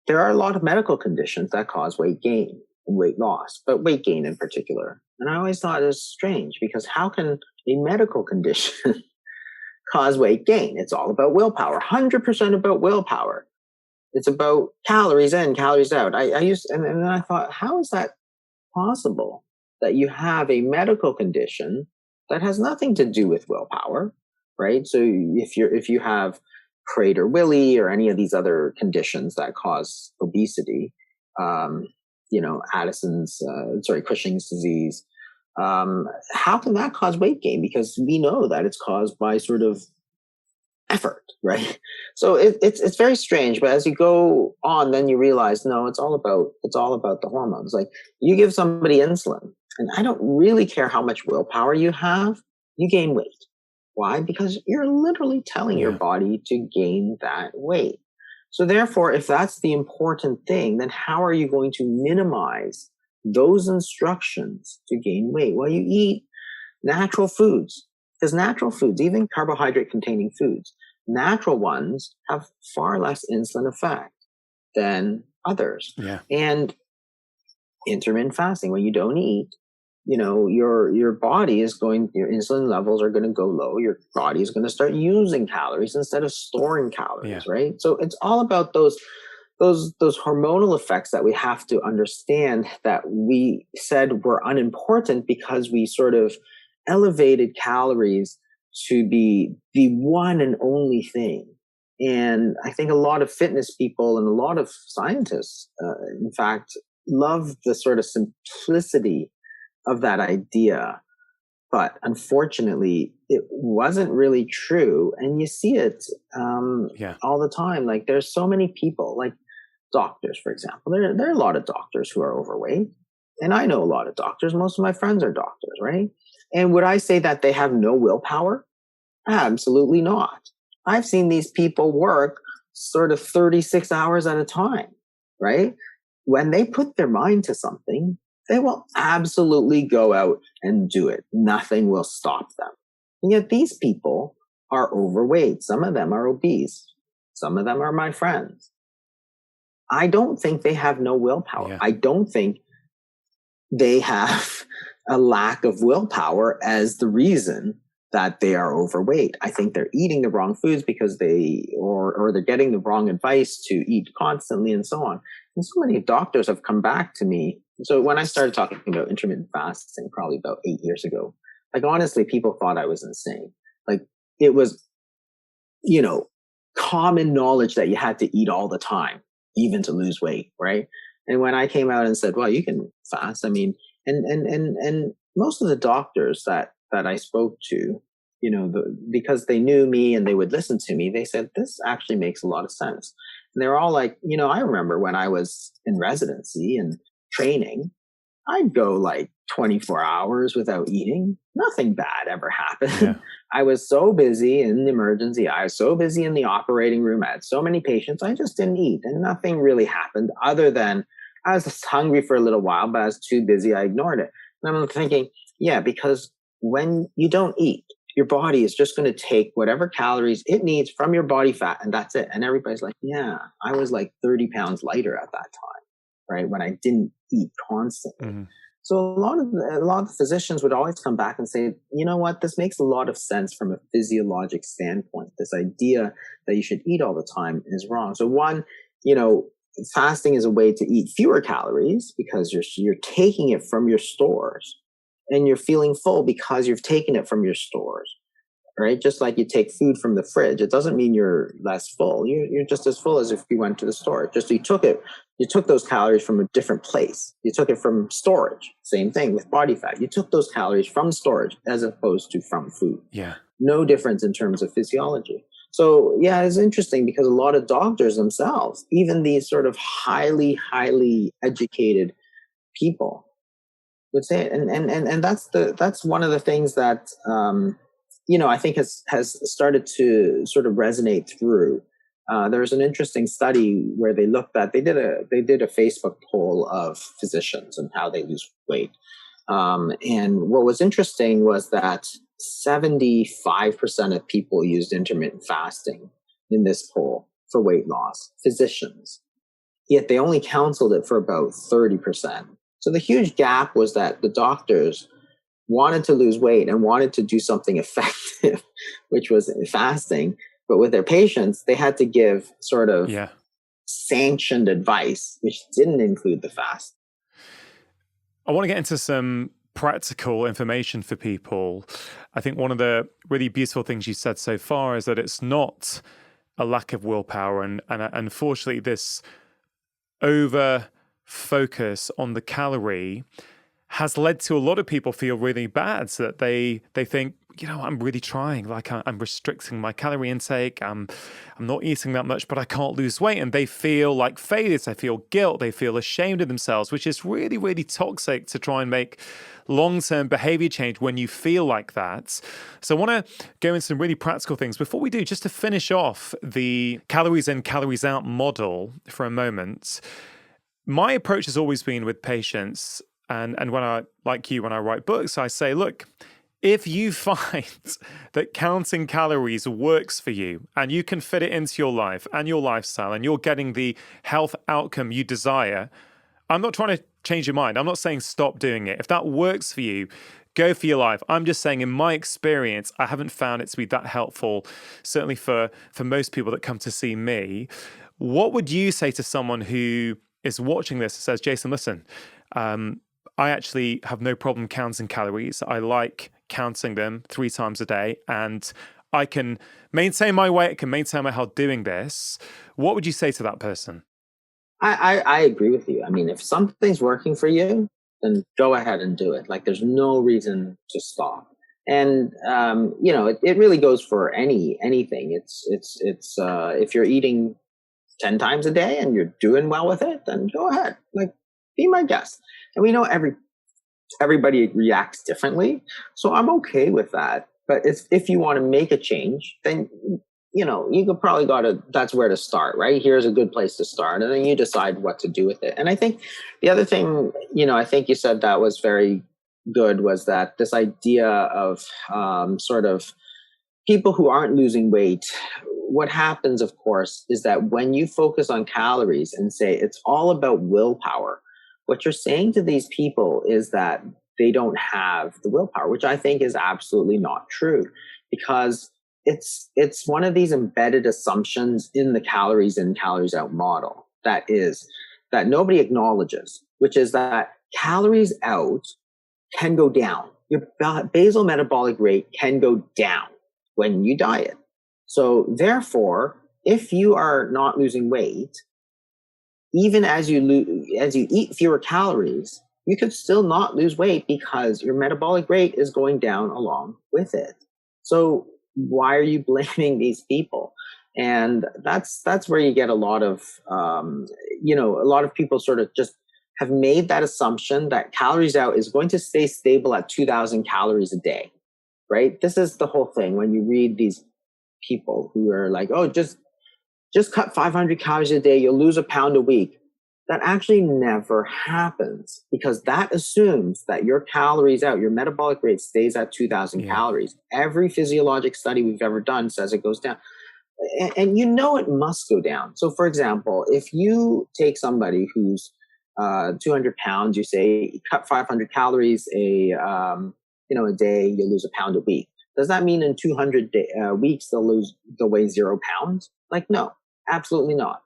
there are a lot of medical conditions that cause weight gain and weight loss, but weight gain in particular. And I always thought it was strange because how can a medical condition cause weight gain? It's all about willpower, 100% about willpower. It's about calories in, calories out. And then I thought, how is that possible that you have a medical condition that has nothing to do with willpower, right? So if you have Prader-Willi or any of these other conditions that cause obesity, Cushing's disease, how can that cause weight gain? Because we know that it's caused by sort of effort, right? So it's very strange, but as you go on, then you realize, no, it's all about the hormones. Like you give somebody insulin, and I don't really care how much willpower you have, you gain weight. Why? Because you're literally telling your body to gain that weight. So therefore, if that's the important thing, then how are you going to minimize those instructions to gain weight? Well, you eat natural foods. Because natural foods, even carbohydrate containing foods, natural ones have far less insulin effect than others. Yeah. And intermittent fasting, when you don't eat, your body is your insulin levels are going to go low. Your body is going to start using calories instead of storing calories, right? So it's all about those hormonal effects that we have to understand that we said were unimportant because we sort of elevated calories to be the one and only thing. And I think a lot of fitness people and a lot of scientists, in fact, love the sort of simplicity of that idea. But unfortunately, it wasn't really true. And you see it all the time. Like there's so many people, like doctors, for example. There are a lot of doctors who are overweight. And I know a lot of doctors. Most of my friends are doctors, right? And would I say that they have no willpower? Absolutely not. I've seen these people work sort of 36 hours at a time, right? When they put their mind to something, they will absolutely go out and do it. Nothing will stop them. And yet these people are overweight. Some of them are obese. Some of them are my friends. I don't think they have no willpower. Yeah. I don't think they have a lack of willpower as the reason that they are overweight. I think they're eating the wrong foods because or they're getting the wrong advice to eat constantly and so on. And so many doctors have come back to me. So when I started talking about intermittent fasting probably about 8 years ago, like honestly, people thought I was insane. Like it was, common knowledge that you had to eat all the time, even to lose weight, right? And when I came out and said, well, you can fast, I mean, and most of the doctors that I spoke to, because they knew me and they would listen to me, they said, this actually makes a lot of sense. And they were all like, I remember when I was in residency and training, I'd go like 24 hours without eating. Nothing bad ever happened. Yeah. I was so busy in the emergency. I was so busy in the operating room. I had so many patients. I just didn't eat and nothing really happened other than I was just hungry for a little while, but I was too busy. I ignored it. And I'm thinking, yeah, because when you don't eat, your body is just going to take whatever calories it needs from your body fat and that's it. And everybody's like, yeah, I was like 30 pounds lighter at that time, right? When I didn't eat constantly. Mm-hmm. So a lot of physicians would always come back and say, you know what, this makes a lot of sense from a physiologic standpoint. This idea that you should eat all the time is wrong. So one, fasting is a way to eat fewer calories because you're taking it from your stores and you're feeling full because you've taken it from your stores, right? Just like you take food from the fridge. It doesn't mean you're less full. You're just as full as if you went to the store. Just you took those calories from a different place. You took it from storage. Same thing with body fat. You took those calories from storage as opposed to from food. Yeah. No difference in terms of physiology. So yeah, it's interesting because a lot of doctors themselves, even these sort of highly educated people, would say it. And that's one of the things that I think has started to sort of resonate through. There was an interesting study where they looked at, they did a Facebook poll of physicians and how they lose weight. And what was interesting was that 75% of people used intermittent fasting in this poll for weight loss, physicians. Yet they only counseled it for about 30%. So the huge gap was that the doctors wanted to lose weight and wanted to do something effective, which was fasting. But with their patients, they had to give sort of sanctioned advice, which didn't include the fast. I want to get into some practical information for people. I think one of the really beautiful things you said so far is that it's not a lack of willpower. And unfortunately, this over focus on the calorie has led to a lot of people feel really bad, so that they think, I'm really trying, like I'm restricting my calorie intake, I'm not eating that much, but I can't lose weight. And they feel like failures, they feel guilt, they feel ashamed of themselves, which is really, really toxic to try and make long-term behavior change when you feel like that. So I want to go into some really practical things. Before we do, just to finish off the calories in, calories out model for a moment, my approach has always been with patients, and when I, like you, when I write books, I say, look, if you find that counting calories works for you and you can fit it into your life and your lifestyle and you're getting the health outcome you desire, I'm not trying to change your mind. I'm not saying stop doing it. If that works for you, go for your life. I'm just saying, in my experience, I haven't found it to be that helpful, certainly for most people that come to see me. What would you say to someone who is watching this and says, Jason, listen, I actually have no problem counting calories. I like counting them 3 times a day, and I can maintain my weight, I can maintain my health doing this. What would you say to that person? I agree with you. I mean, if something's working for you, then go ahead and do it. Like, there's no reason to stop. And it really goes for anything. It's if you're eating 10 times a day and you're doing well with it, then go ahead. Like, be my guest. And we know everybody reacts differently, so I'm okay with that. But if you want to make a change, then you could probably that's where to start, right? Here's a good place to start, and then you decide what to do with it. And I think the other thing, I think you said that was very good, was that this idea of sort of people who aren't losing weight. What happens, of course, is that when you focus on calories and say it's all about willpower, what you're saying to these people is that they don't have the willpower, which I think is absolutely not true, because it's one of these embedded assumptions in the calories in, calories out model that nobody acknowledges, which is that calories out can go down. Your basal metabolic rate can go down when you diet. So therefore, if you are not losing weight, even as you eat fewer calories, you could still not lose weight because your metabolic rate is going down along with it. So why are you blaming these people? And that's where you get a lot of people sort of just have made that assumption that calories out is going to stay stable at 2,000 calories a day, right? This is the whole thing. When you read these people who are like, oh, just cut 500 calories a day, you'll lose a pound a week. That actually never happens, because that assumes that your calories out, your metabolic rate stays at 2,000 calories. Every physiologic study we've ever done says it goes down. And it must go down. So for example, if you take somebody who's 200 pounds, you say cut 500 calories a day, you lose a pound a week. Does that mean in 200 weeks they'll weigh 0 pounds? Like, no, absolutely not.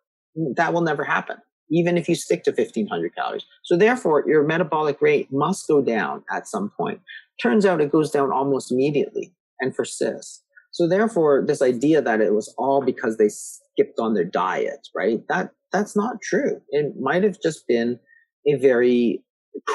That will never happen, even if you stick to 1,500 calories. So therefore, your metabolic rate must go down at some point. Turns out it goes down almost immediately and persists. So therefore, this idea that it was all because they skipped on their diet, right? That's not true. It might have just been a very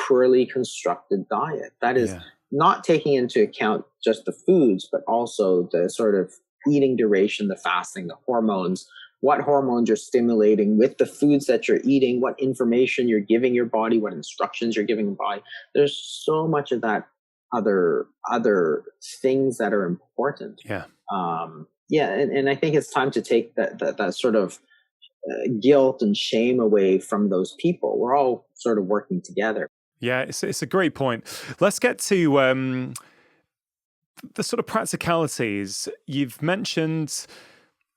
poorly constructed diet. That is not taking into account just the foods, but also the sort of eating duration, the fasting, the hormones, what hormones you're stimulating with the foods that you're eating, what information you're giving your body, what instructions you're giving your body. There's so much of that other things that are important. Yeah. And I think it's time to take that sort of guilt and shame away from those people. We're all sort of working together. Yeah, it's a great point. Let's get to the sort of practicalities. You've mentioned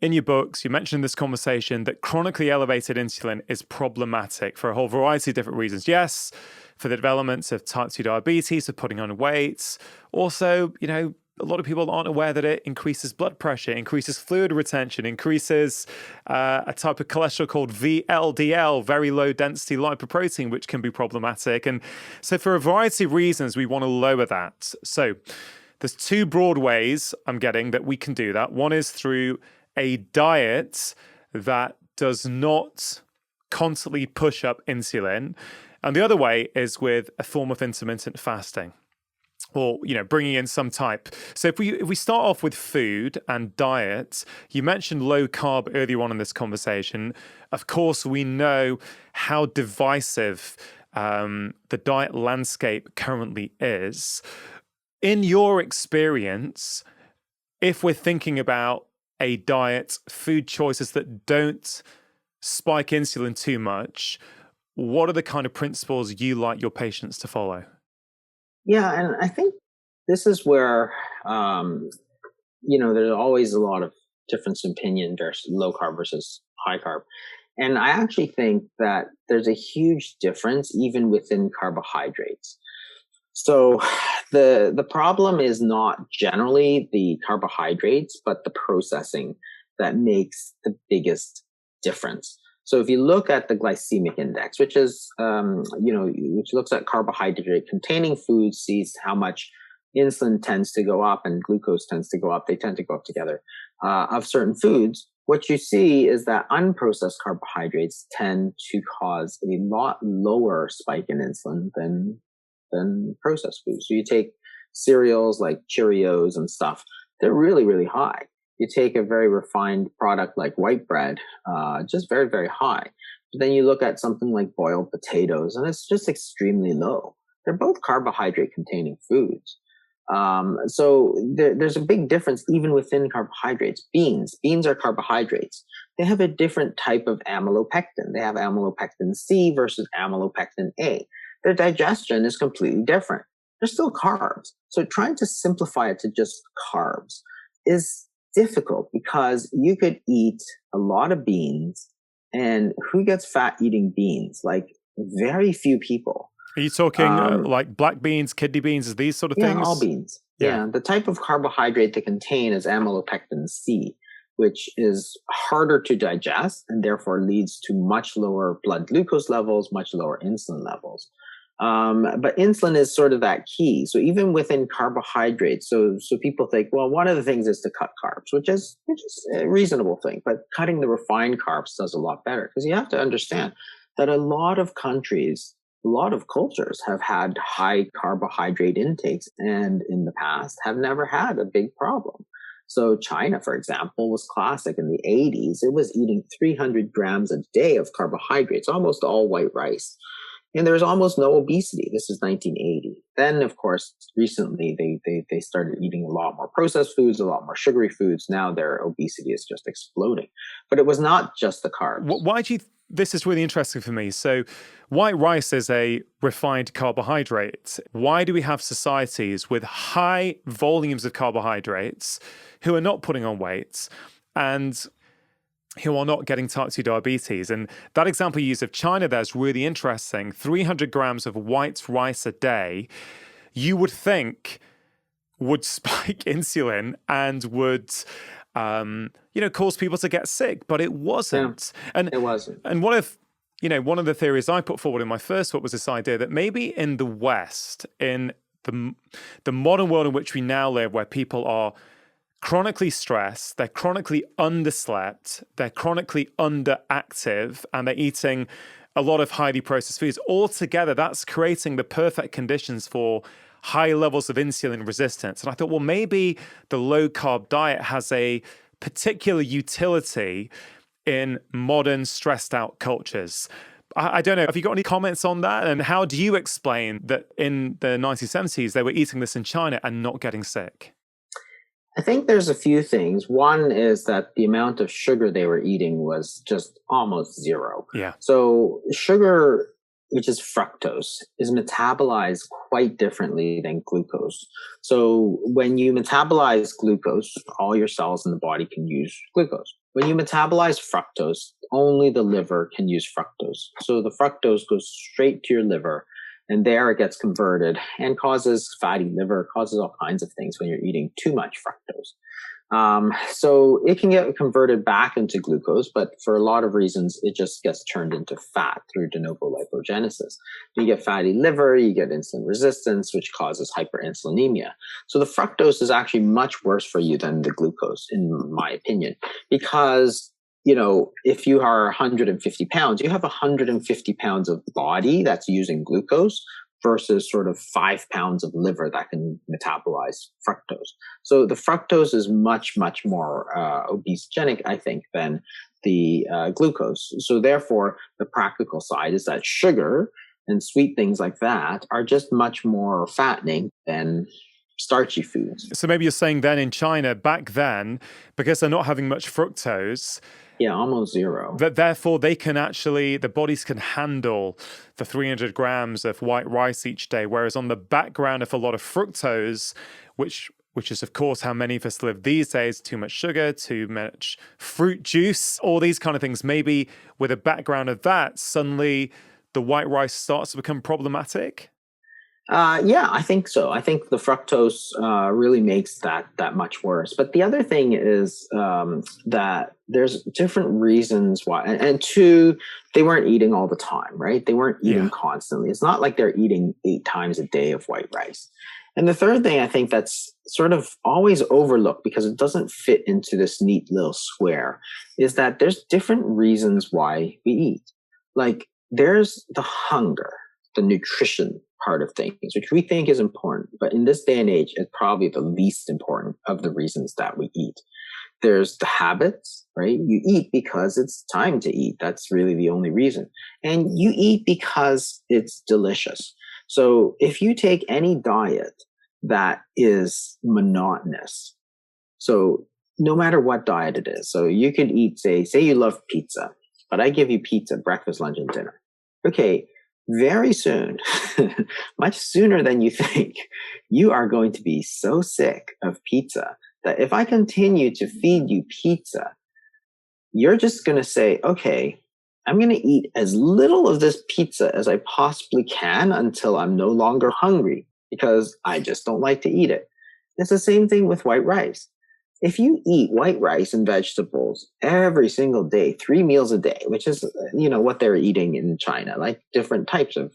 in your books, you mentioned in this conversation that chronically elevated insulin is problematic for a whole variety of different reasons. Yes, for the development of type 2 diabetes, of putting on weight. Also, a lot of people aren't aware that it increases blood pressure, increases fluid retention, increases a type of cholesterol called VLDL, very low density lipoprotein, which can be problematic. And so for a variety of reasons, we want to lower that. So there's two broad ways I'm getting that we can do that. One is through a diet that does not constantly push up insulin. And the other way is with a form of intermittent fasting, or bringing in some type. So if we start off with food and diet, you mentioned low carb earlier on in this conversation. Of course, we know how divisive the diet landscape currently is. In your experience, if we're thinking about a diet, food choices that don't spike insulin too much, what are the kind of principles you like your patients to follow? Yeah, and I think this is where, there's always a lot of difference in opinion versus low carb versus high carb. And I actually think that there's a huge difference even within carbohydrates. So the problem is not generally the carbohydrates, but the processing that makes the biggest difference. So if you look at the glycemic index, which is, which looks at carbohydrate containing foods, sees how much insulin tends to go up and glucose tends to go up. They tend to go up together of certain foods. What you see is that unprocessed carbohydrates tend to cause a lot lower spike in insulin than processed foods. So you take cereals like Cheerios and stuff, they're really, really high. You take a very refined product like white bread, just very, very high. But then you look at something like boiled potatoes, and it's just extremely low. They're both carbohydrate-containing foods. So there's a big difference even within carbohydrates. Beans are carbohydrates. They have a different type of amylopectin. They have amylopectin C versus amylopectin A. Their digestion is completely different. They're still carbs. So trying to simplify it to just carbs is difficult because you could eat a lot of beans, and who gets fat eating beans? Like very few people. Are you talking like black beans, kidney beans, these sort of things? Yeah, all beans. Yeah. The type of carbohydrate they contain is amylopectin C, which is harder to digest and therefore leads to much lower blood glucose levels, much lower insulin levels. But insulin is sort of that key. So even within carbohydrates, so people think, well, one of the things is to cut carbs, which is a reasonable thing, but cutting the refined carbs does a lot better, because you have to understand that a lot of countries, a lot of cultures have had high carbohydrate intakes, and in the past have never had a big problem. So China, for example, was classic in the 80s. It was eating 300 grams a day of carbohydrates, almost all white rice. And there was almost no obesity. This is 1980. Then, of course, recently they started eating a lot more processed foods, a lot more sugary foods. Now their obesity is just exploding. But it was not just the carbs. Why do you? This is really interesting for me. So, white rice is a refined carbohydrate. Why do we have societies with high volumes of carbohydrates who are not putting on weight and who are not getting type 2 diabetes? And that example you use of China there is really interesting. 300 grams of white rice a day, you would think would spike insulin and would, cause people to get sick, but it wasn't. Yeah, and it wasn't. And one of the theories I put forward in my first book was this idea that maybe in the West, in the modern world in which we now live, where people are chronically stressed, they're chronically underslept, they're chronically underactive, and they're eating a lot of highly processed foods. Altogether, that's creating the perfect conditions for high levels of insulin resistance. And I thought, well, maybe the low carb diet has a particular utility in modern stressed out cultures. I don't know. Have you got any comments on that? And how do you explain that in the 1970s, they were eating this in China and not getting sick? I think there's a few things. One is that the amount of sugar they were eating was just almost zero. Yeah. So sugar, which is fructose, is metabolized quite differently than glucose. So when you metabolize glucose, all your cells in the body can use glucose. When you metabolize fructose, only the liver can use fructose. So the fructose goes straight to your liver, and there it gets converted and causes fatty liver, causes all kinds of things when you're eating too much fructose. So it can get converted back into glucose, but for a lot of reasons, it just gets turned into fat through de novo lipogenesis. You get fatty liver, you get insulin resistance, which causes hyperinsulinemia. So the fructose is actually much worse for you than the glucose, in my opinion, because if you are 150 pounds, you have 150 pounds of body that's using glucose versus sort of 5 pounds of liver that can metabolize fructose. So the fructose is much, much more obesogenic, I think, than the glucose. So therefore, the practical side is that sugar and sweet things like that are just much more fattening than starchy foods. So maybe you're saying then in China, back then, because they're not having much fructose, yeah, almost zero. That therefore they can actually, the bodies can handle the 300 grams of white rice each day. Whereas on the background of a lot of fructose, which is of course how many of us live these days, too much sugar, too much fruit juice, all these kind of things, maybe with a background of that, suddenly the white rice starts to become problematic. Yeah, I think so. I think the fructose really makes that much worse. But the other thing is that there's different reasons why. And two, they weren't eating all the time, right? They weren't eating constantly. It's not like they're eating 8 times a day of white rice. And the third thing I think that's sort of always overlooked because it doesn't fit into this neat little square is that there's different reasons why we eat. Like there's the hunger, the nutrition part of things, which we think is important. But in this day and age, it's probably the least important of the reasons that we eat. There's the habits, right? You eat because it's time to eat. That's really the only reason. And you eat because it's delicious. So if you take any diet that is monotonous, so no matter what diet it is, so you could eat, say you love pizza, but I give you pizza, breakfast, lunch, and dinner. Okay, very soon, much sooner than you think, you are going to be so sick of pizza that if I continue to feed you pizza, you're just going to say, okay, I'm going to eat as little of this pizza as I possibly can until I'm no longer hungry because I just don't like to eat it. It's the same thing with white rice. If you eat white rice and vegetables every single day, 3 meals a day, which is, what they're eating in China, like different types of,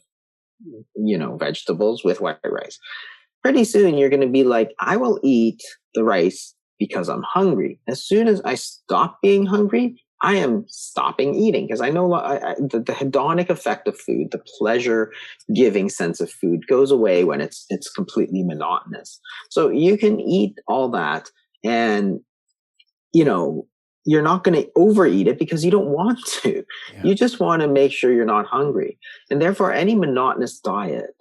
vegetables with white rice. Pretty soon you're going to be like, I will eat the rice because I'm hungry. As soon as I stop being hungry, I am stopping eating because I know the hedonic effect of food, the pleasure-giving sense of food goes away when it's completely monotonous. So you can eat all that and, you're not going to overeat it because you don't want to. Yeah. You just want to make sure you're not hungry. And therefore, any monotonous diet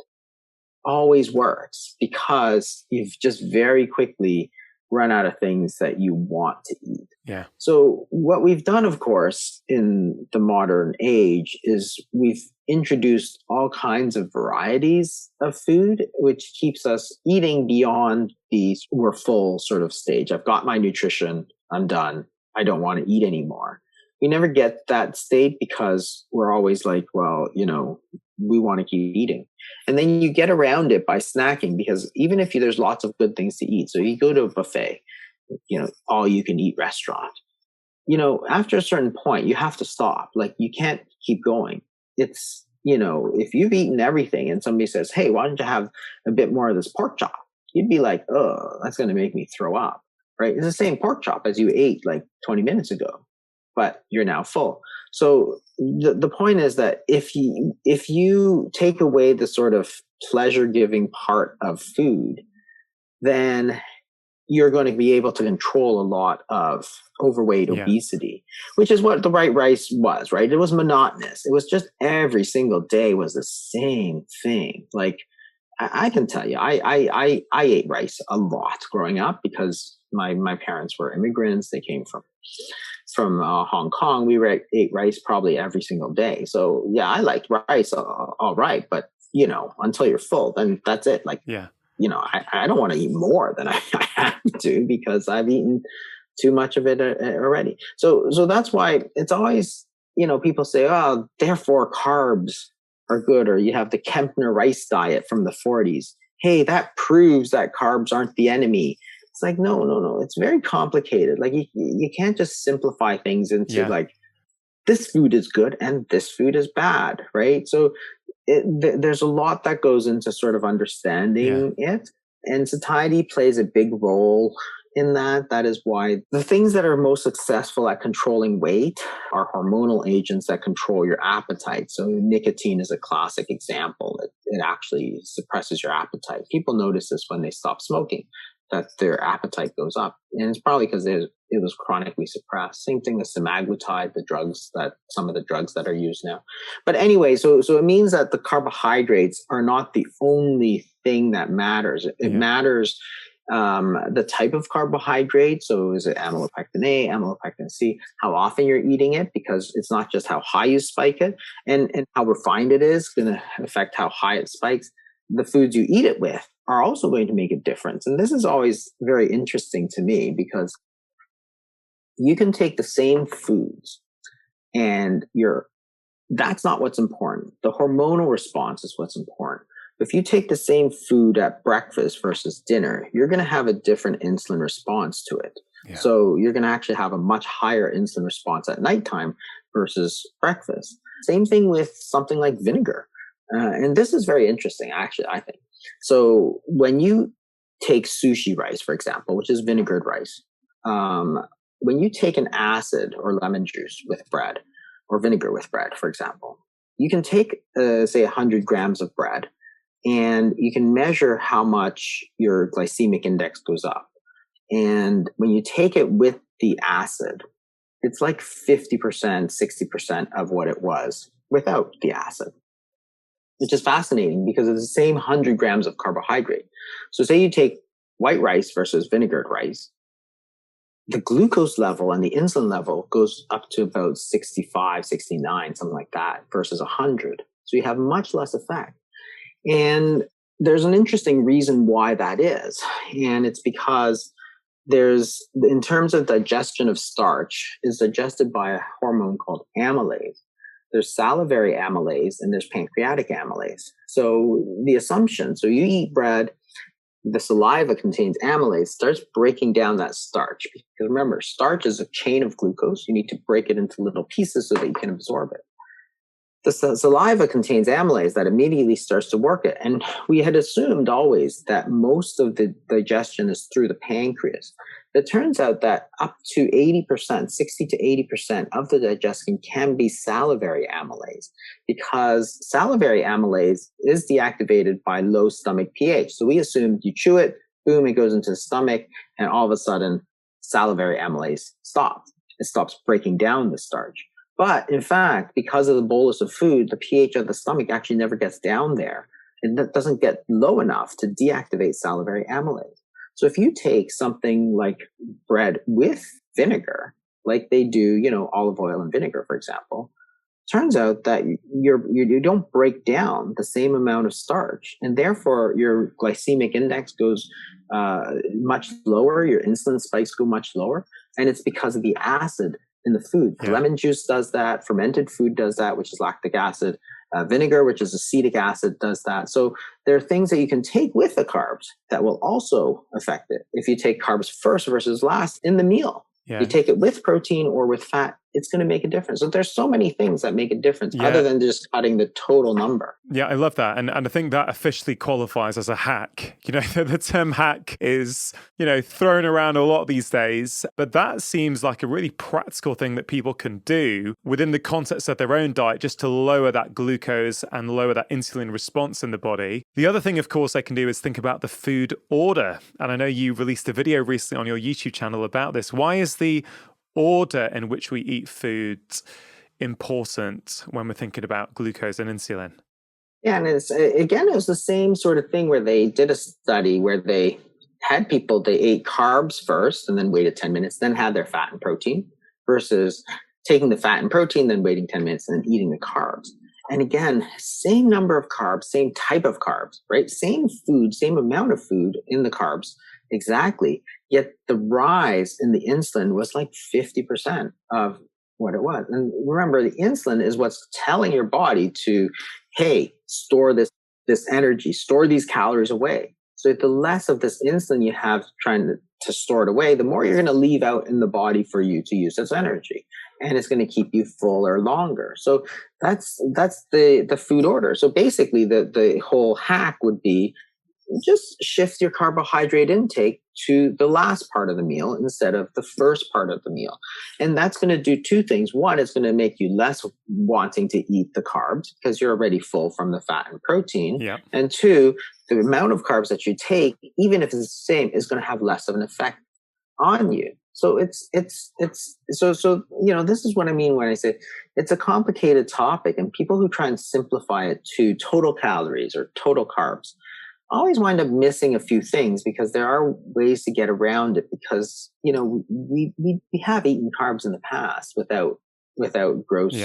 always works because you've just very quickly run out of things that you want to eat. Yeah. So what we've done, of course, in the modern age is we've introduced all kinds of varieties of food, which keeps us eating beyond the we're full sort of stage. I've got my nutrition. I'm done. I don't want to eat anymore. We never get that state because we're always like, well, we want to keep eating. And then you get around it by snacking because even if there's lots of good things to eat, so you go to a buffet, all you can eat restaurant, after a certain point, you have to stop. Like you can't keep going. It's, if you've eaten everything and somebody says, hey, why don't you have a bit more of this pork chop? You'd be like, oh, that's going to make me throw up, right? It's the same pork chop as you ate like 20 minutes ago, but you're now full. So the point is that if you take away the sort of pleasure-giving part of food, then you're going to be able to control a lot of overweight, obesity, which is what the white rice was, right? It was monotonous. It was just every single day was the same thing. Like, I can tell you, I ate rice a lot growing up because my parents were immigrants. They came from Hong Kong. We ate rice probably every single day. So yeah, I liked rice, all right. But until you're full, then that's it. Like, I don't want to eat more than I have to because I've eaten too much of it already. So that's why it's always, people say, oh, therefore carbs are good, or you have the Kempner rice diet from the 40s. Hey, that proves that carbs aren't the enemy. It's like, no. It's very complicated. Like you can't just simplify things into like, this food is good and this food is bad, right? So there's a lot that goes into sort of understanding it. And satiety plays a big role in that. That is why the things that are most successful at controlling weight are hormonal agents that control your appetite. So nicotine is a classic example. It actually suppresses your appetite. People notice this when they stop smoking, that their appetite goes up. And it's probably because it was chronically suppressed. Same thing with semaglutide, some of the drugs that are used now. But anyway, so it means that the carbohydrates are not the only thing that matters. It matters the type of carbohydrate. So is it amylopectin A, amylopectin C, how often you're eating it, because it's not just how high you spike it, and how refined it is going to affect how high it spikes. The foods you eat it with are also going to make a difference. And this is always very interesting to me because you can take the same foods and that's not what's important. The hormonal response is what's important. If you take the same food at breakfast versus dinner, you're going to have a different insulin response to it. Yeah. So you're going to actually have a much higher insulin response at nighttime versus breakfast. Same thing with something like vinegar. And this is very interesting, actually, I think. So when you take sushi rice, for example, which is vinegared rice, when you take an acid or lemon juice with bread or vinegar with bread, for example, you can take, say, 100 grams of bread, and you can measure how much your glycemic index goes up. And when you take it with the acid, it's like 50%, 60% of what it was without the acid, which is fascinating because it's the same 100 grams of carbohydrate. So say you take white rice versus vinegared rice, the glucose level and the insulin level goes up to about 65, 69, something like that, versus 100. So you have much less effect. And there's an interesting reason why that is. And it's because in terms of digestion of starch, is digested by a hormone called amylase. There's salivary amylase and there's pancreatic amylase. So the assumption, so you eat bread, the saliva contains amylase, starts breaking down that starch. Because remember, starch is a chain of glucose. You need to break it into little pieces so that you can absorb it. The saliva contains amylase that immediately starts to work it. And we had assumed always that most of the digestion is through the pancreas. It turns out that up to 80%, 60 to 80% of the digestion can be salivary amylase, because salivary amylase is deactivated by low stomach pH. So we assumed you chew it, boom, it goes into the stomach, and all of a sudden salivary amylase stops. It stops breaking down the starch. But in fact, because of the bolus of food, the pH of the stomach actually never gets down there. It doesn't get low enough to deactivate salivary amylase. So if you take something like bread with vinegar, like they do, olive oil and vinegar, for example, turns out that you don't break down the same amount of starch, and therefore your glycemic index goes much lower, your insulin spikes go much lower, and it's because of the acid in the food. Yeah. Lemon juice does that. Fermented food does that, which is lactic acid. Vinegar, which is acetic acid, does that. So there are things that you can take with the carbs that will also affect it. If you take carbs first versus last in the meal, you take it with protein or with fat, it's going to make a difference. So there's so many things that make a difference other Yeah. than just cutting the total number. Yeah, I love that. And I think that officially qualifies as a hack. The term hack is, thrown around a lot these days, but that seems like a really practical thing that people can do within the context of their own diet just to lower that glucose and lower that insulin response in the body. The other thing, of course, they can do is think about the food order. And I know you released a video recently on your YouTube channel about this. Why is the order in which we eat food important when we're thinking about glucose and insulin? Yeah, and it was the same sort of thing where they did a study where they had people, they ate carbs first and then waited 10 minutes, then had their fat and protein, versus taking the fat and protein, then waiting 10 minutes and then eating the carbs. And again, same number of carbs, same type of carbs, right? Same food, same amount of food in the carbs, exactly. Yet the rise in the insulin was like 50% of what it was. And remember, the insulin is what's telling your body to, hey, store this energy, store these calories away. So the less of this insulin you have trying to store it away, the more you're going to leave out in the body for you to use as energy. And it's going to keep you fuller longer. So that's the food order. So basically the whole hack would be just shift your carbohydrate intake to the last part of the meal instead of the first part of the meal. And that's going to do two things. One, it's going to make you less wanting to eat the carbs because you're already full from the fat and protein. Yeah. And two, the amount of carbs that you take, even if it's the same, is going to have less of an effect on you. So this is what I mean when I say it's a complicated topic, and people who try and simplify it to total calories or total carbs always wind up missing a few things, because there are ways to get around it, because we have eaten carbs in the past without gross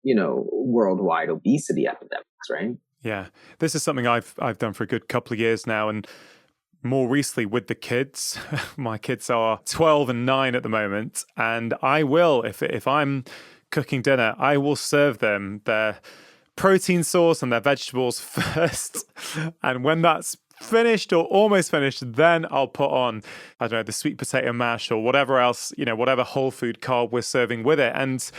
worldwide obesity epidemics, right? Yeah, this is something I've done for a good couple of years now, and more recently with the kids. My kids are 12 and 9 at the moment, and I will, if I'm cooking dinner, I will serve them their protein source and their vegetables first. And when that's finished or almost finished, then I'll put on, I don't know, the sweet potato mash or whatever else, whatever whole food carb we're serving with it. And,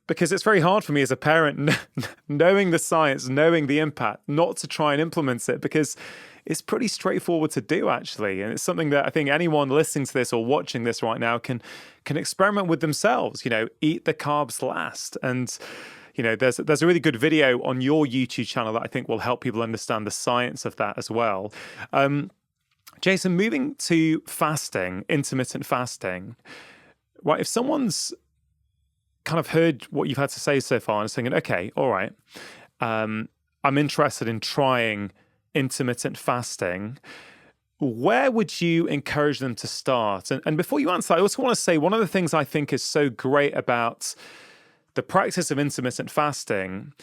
because it's very hard for me as a parent, knowing the science, knowing the impact, not to try and implement it, because it's pretty straightforward to do, actually. And it's something that I think anyone listening to this or watching this right now can experiment with themselves, eat the carbs last. And there's a really good video on your YouTube channel that I think will help people understand the science of that as well. Jason, moving to fasting, intermittent fasting, right? If someone's kind of heard what you've had to say so far and is thinking, okay, all right, I'm interested in trying intermittent fasting, where would you encourage them to start? And before you answer, I also want to say one of the things I think is so great about the practice of intermittent fasting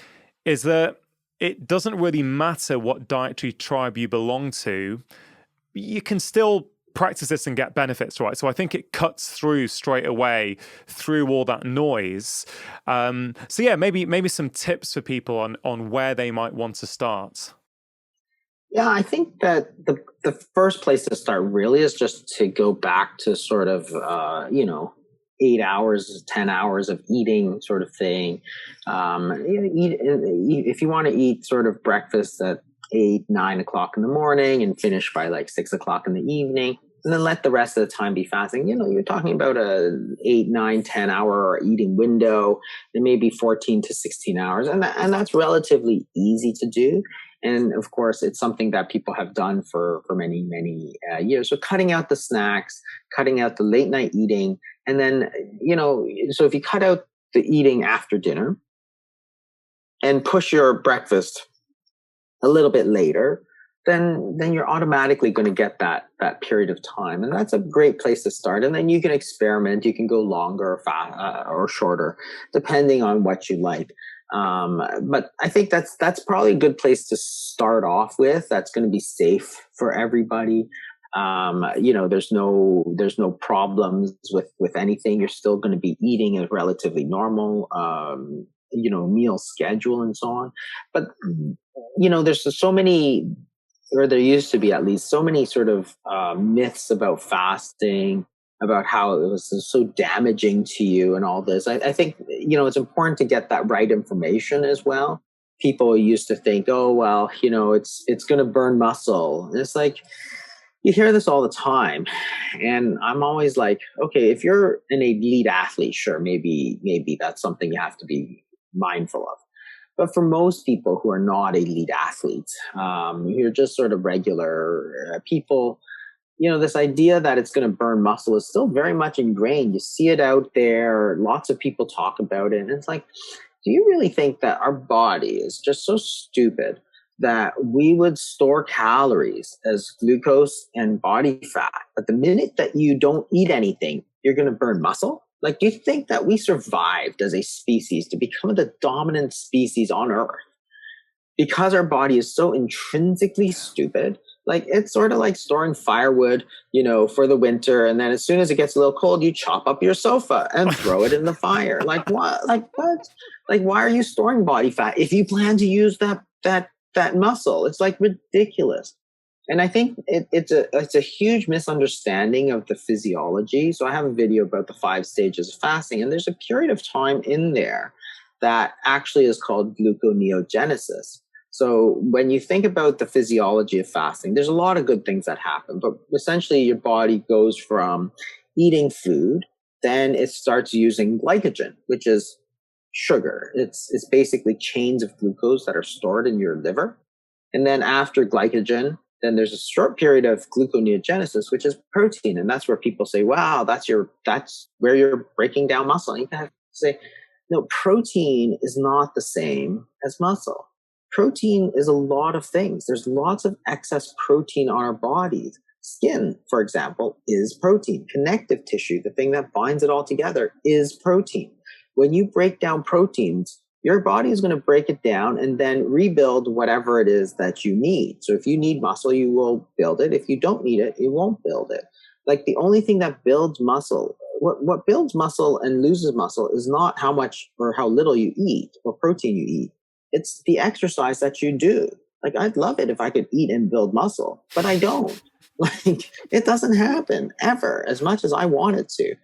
is that it doesn't really matter what dietary tribe you belong to. You can still practice this and get benefits, right? So I think it cuts through straight away through all that noise. So yeah, maybe some tips for people on where they might want to start. Yeah, I think that the first place to start really is just to go back to sort of 8 hours, 10 hours of eating sort of thing. If you want to eat sort of breakfast at 8, 9 o'clock in the morning and finish by like 6 o'clock in the evening, and then let the rest of the time be fasting, you're talking about a 8, 9, 10 hour eating window, and maybe 14 to 16 hours. And that's relatively easy to do. And of course, it's something that people have done for many, many years. So cutting out the snacks, cutting out the late night eating. And then, so if you cut out the eating after dinner and push your breakfast a little bit later, then you're automatically going to get that period of time. And that's a great place to start. And then you can experiment. You can go longer or shorter, depending on what you like. But I think that's probably a good place to start off with. That's going to be safe for everybody. There's no problems with anything. You're still going to be eating a relatively normal, meal schedule and so on. But, there's so many, or there used to be at least so many sort of myths about fasting, about how it was so damaging to you and all this. I think, it's important to get that right information as well. People used to think, oh, well, it's going to burn muscle. And it's like, you hear this all the time. And I'm always like, okay, if you're an elite athlete, sure, maybe that's something you have to be mindful of. But for most people who are not elite athletes, you're just sort of regular people, this idea that it's going to burn muscle is still very much ingrained. You see it out there. Lots of people talk about it. And it's like, do you really think that our body is just so stupid that we would store calories as glucose and body fat, but the minute that you don't eat anything, you're going to burn muscle? Like, do you think that we survived as a species to become the dominant species on Earth because our body is so intrinsically stupid? Like, it's sort of like storing firewood, for the winter. And then as soon as it gets a little cold, you chop up your sofa and throw it in the fire. Like, what? Like, what? Like, why are you storing body fat if you plan to use that muscle? It's like ridiculous. And I think it's a huge misunderstanding of the physiology. So I have a video about the 5 stages of fasting, and there's a period of time in there that actually is called gluconeogenesis. So when you think about the physiology of fasting, there's a lot of good things that happen, but essentially your body goes from eating food, then it starts using glycogen, which is sugar. It's basically chains of glucose that are stored in your liver. And then after glycogen, then there's a short period of gluconeogenesis, which is protein. And that's where people say, wow, that's where you're breaking down muscle. And you have to say, no, protein is not the same as muscle. Protein is a lot of things. There's lots of excess protein on our bodies. Skin, for example, is protein. Connective tissue, the thing that binds it all together, is protein. When you break down proteins, your body is going to break it down and then rebuild whatever it is that you need. So if you need muscle, you will build it. If you don't need it, you won't build it. Like, the only thing that builds muscle, what builds muscle and loses muscle is not how much or how little you eat or protein you eat. It's the exercise that you do. Like, I'd love it if I could eat and build muscle, but I don't. Like, it doesn't happen ever as much as I want it to.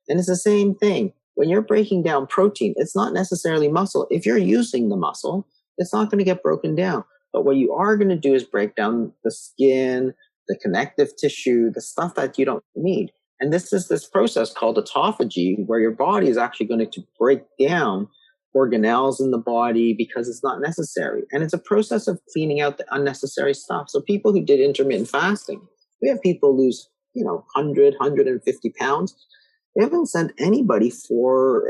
And it's the same thing. When you're breaking down protein, it's not necessarily muscle. If you're using the muscle, it's not going to get broken down. But what you are going to do is break down the skin, the connective tissue, the stuff that you don't need. And this is this process called autophagy, where your body is actually going to break down organelles in the body because it's not necessary. And it's a process of cleaning out the unnecessary stuff. So people who did intermittent fasting, we have people lose, 100, 150 pounds. They haven't sent anybody for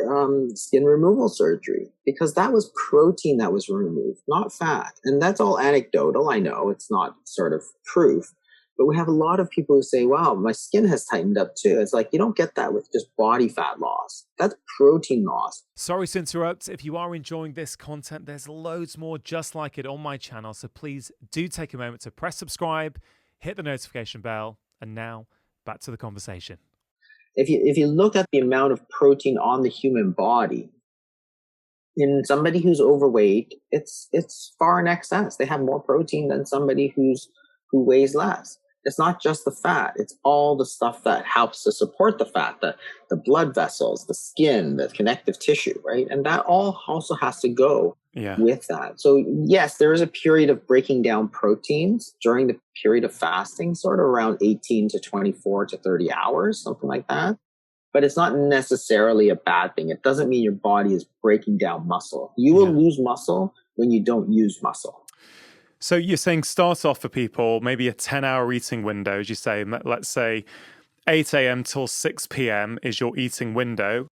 skin removal surgery because that was protein that was removed, not fat. And that's all anecdotal. I know it's not sort of proof, but we have a lot of people who say, wow, my skin has tightened up too. It's like, you don't get that with just body fat loss. That's protein loss. Sorry to interrupt. If you are enjoying this content, there's loads more just like it on my channel. So please do take a moment to press subscribe, hit the notification bell, and now back to the conversation. If you look at the amount of protein on the human body, in somebody who's overweight, it's far in excess. They have more protein than somebody who weighs less. It's not just the fat. It's all the stuff that helps to support the fat, the blood vessels, the skin, the connective tissue, right? And that all also has to go with that. So yes, there is a period of breaking down proteins during the period of fasting, sort of around 18 to 24 to 30 hours, something like that. But it's not necessarily a bad thing. It doesn't mean your body is breaking down muscle. You will lose muscle when you don't use muscle. So you're saying start off for people, maybe a 10-hour eating window, as you say, let's say 8 a.m. till 6 p.m. is your eating window.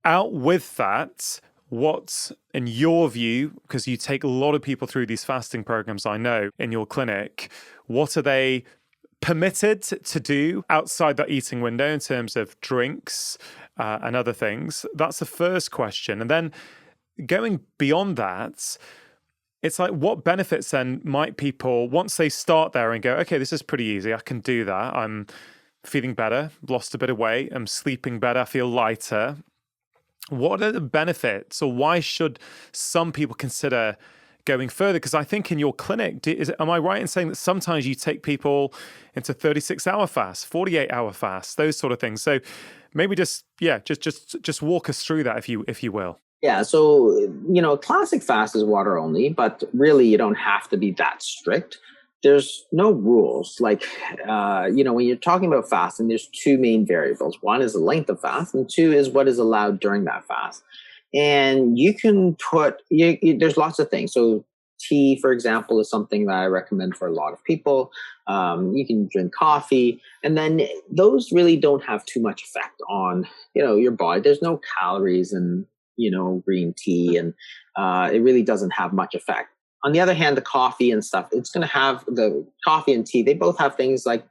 Out with that, what, in your view, because you take a lot of people through these fasting programs, I know, in your clinic, what are they permitted to do outside that eating window in terms of drinks and other things? That's the first question. And then going beyond that, it's like, what benefits then might people, once they start there and go, okay, this is pretty easy, I can do that, I'm feeling better, lost a bit of weight, I'm sleeping better, I feel lighter. What are the benefits, or why should some people consider going further? Because I think in your clinic, am I right in saying that sometimes you take people into 36-hour fasts, 48-hour fasts, those sort of things? So maybe just walk us through that, if you will. Yeah, so, classic fast is water only, but really you don't have to be that strict. There's no rules. Like, when you're talking about fasting, there's two main variables. One is the length of fast, and two is what is allowed during that fast. And you can there's lots of things. So tea, for example, is something that I recommend for a lot of people. You can drink coffee, and then those really don't have too much effect on, your body. There's no calories in, green tea, and it really doesn't have much effect. On the other hand, the coffee and stuff, it's going to have the coffee and tea. They both have things like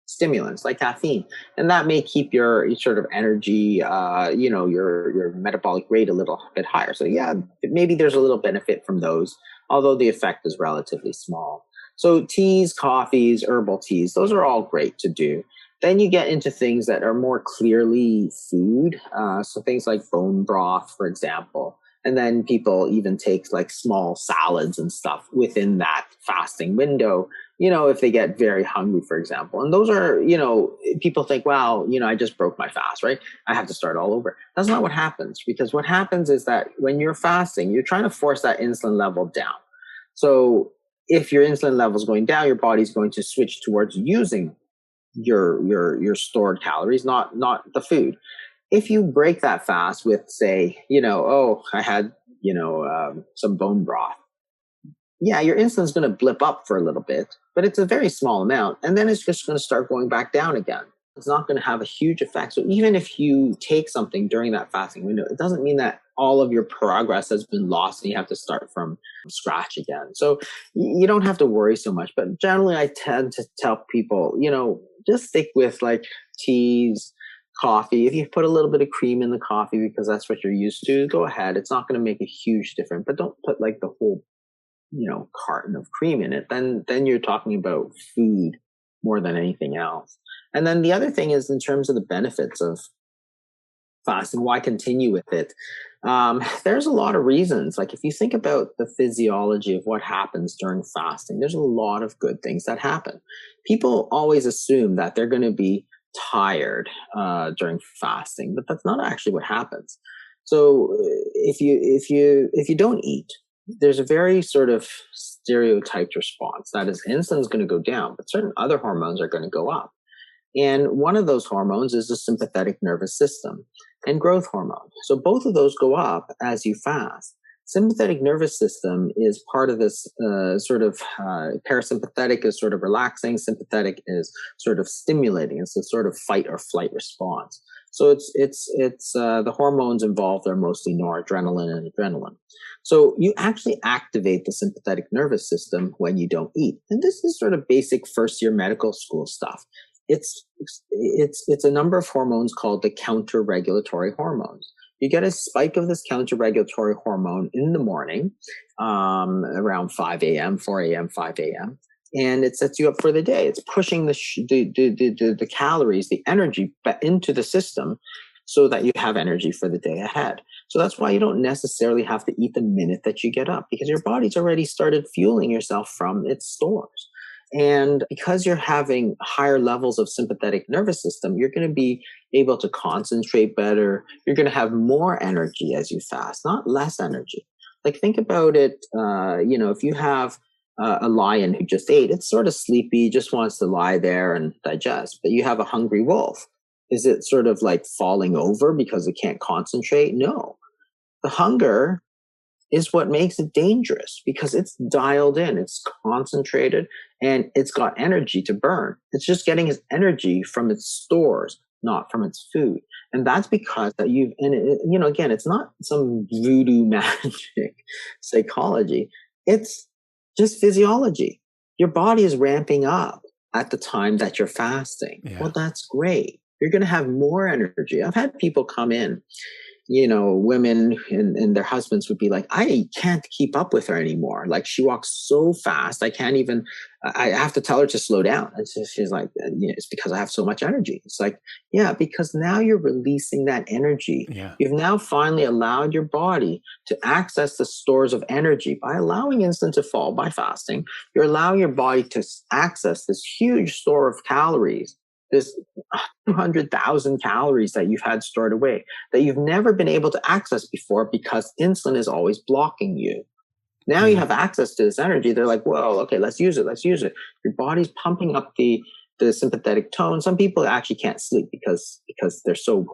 stimulants, like caffeine, and that may keep your sort of energy, your metabolic rate a little bit higher. So yeah, maybe there's a little benefit from those, although the effect is relatively small. So teas, coffees, herbal teas, those are all great to do. Then you get into things that are more clearly food. So things like bone broth, for example. And then people even take like small salads and stuff within that fasting window, if they get very hungry, for example. And those are, people think, wow, I just broke my fast, right? I have to start all over. That's not what happens, because what happens is that when you're fasting, you're trying to force that insulin level down. So if your insulin level is going down, your body's going to switch towards using your stored calories, not the food. If you break that fast with, say, I had, some bone broth. Yeah, your insulin's going to blip up for a little bit, but it's a very small amount. And then it's just going to start going back down again. It's not going to have a huge effect. So even if you take something during that fasting window, it doesn't mean that all of your progress has been lost and you have to start from scratch again. So you don't have to worry so much. But generally, I tend to tell people, just stick with like teas, coffee. If you put a little bit of cream in the coffee because that's what you're used to, go ahead. It's not going to make a huge difference, but don't put like the whole, carton of cream in it. Then you're talking about food more than anything else. And then the other thing is, in terms of the benefits of fasting, why continue with it? There's a lot of reasons. Like if you think about the physiology of what happens during fasting, there's a lot of good things that happen. People always assume that they're going to be tired during fasting, but that's not actually what happens. So if you don't eat, there's a very sort of stereotyped response. That is, insulin is going to go down, but certain other hormones are going to go up. And one of those hormones is the sympathetic nervous system and growth hormone. So both of those go up as you fast. Sympathetic nervous system is part of this parasympathetic is sort of relaxing. Sympathetic is sort of stimulating. It's a sort of fight or flight response. So it's the hormones involved are mostly noradrenaline and adrenaline. So you actually activate the sympathetic nervous system when you don't eat. And this is sort of basic first year medical school stuff. It's a number of hormones called the counter-regulatory hormones. You get a spike of this counter-regulatory hormone in the morning, around 5 a.m., 4 a.m., 5 a.m., and it sets you up for the day. It's pushing the calories, the energy into the system so that you have energy for the day ahead. So that's why you don't necessarily have to eat the minute that you get up, because your body's already started fueling yourself from its stores. And because you're having higher levels of sympathetic nervous system, you're going to be able to concentrate better. You're going to have more energy as you fast, not less energy. Like think about it, if you have a lion who just ate, it's sort of sleepy, just wants to lie there and digest. But you have a hungry wolf. Is it sort of like falling over because it can't concentrate? No. The hunger is what makes it dangerous, because it's dialed in, it's concentrated, and it's got energy to burn. It's just getting its energy from its stores, not from its food. And that's because that again, it's not some voodoo magic psychology. It's just physiology. Your body is ramping up at the time that you're fasting. Yeah. Well, that's great. You're going to have more energy. I've had people come in women and their husbands would be like, I can't keep up with her anymore. Like, she walks so fast. I have to tell her to slow down. And so she's like, it's because I have so much energy. It's like, yeah, because now you're releasing that energy. Yeah. You've now finally allowed your body to access the stores of energy by allowing insulin to fall by fasting. You're allowing your body to access this huge store of calories, this 200,000 calories that you've had stored away that you've never been able to access before because insulin is always blocking you. Now you have access to this energy. They're like, well, okay, let's use it. Your body's pumping up the sympathetic tone. Some people actually can't sleep because they're so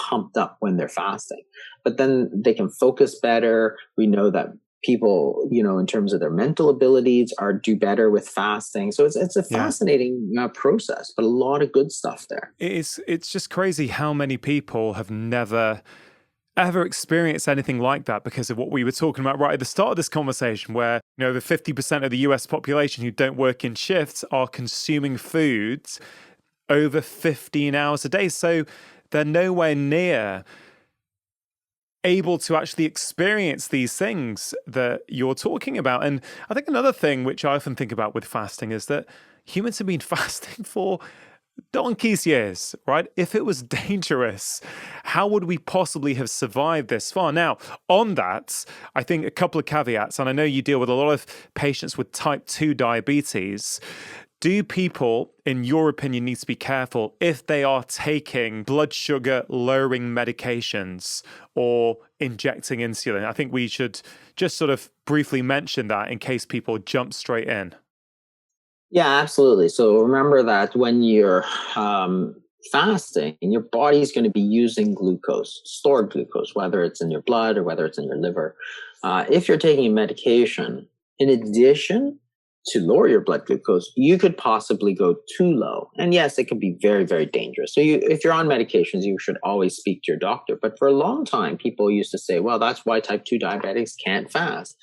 pumped up when they're fasting. But then they can focus better. We know that people, in terms of their mental abilities, do better with fasting. So it's a fascinating process, but a lot of good stuff there. It's just crazy how many people have never ever experienced anything like that because of what we were talking about right at the start of this conversation, where the 50% of the US population who don't work in shifts are consuming foods over 15 hours a day. So they're nowhere near able to actually experience these things that you're talking about. And I think another thing which I often think about with fasting is that humans have been fasting for donkey's years, right? If it was dangerous, how would we possibly have survived this far? Now, on that, I think a couple of caveats, and I know you deal with a lot of patients with type 2 diabetes. Do people, in your opinion, need to be careful if they are taking blood sugar lowering medications or injecting insulin? I think we should just sort of briefly mention that in case people jump straight in. Yeah, absolutely. So remember that when you're fasting, your body's going to be using glucose, stored glucose, whether it's in your blood or whether it's in your liver. If you're taking a medication, in addition to lower your blood glucose, you could possibly go too low. And yes, it can be very, very dangerous. So if you're on medications, you should always speak to your doctor. But for a long time, people used to say, well, that's why type 2 diabetics can't fast.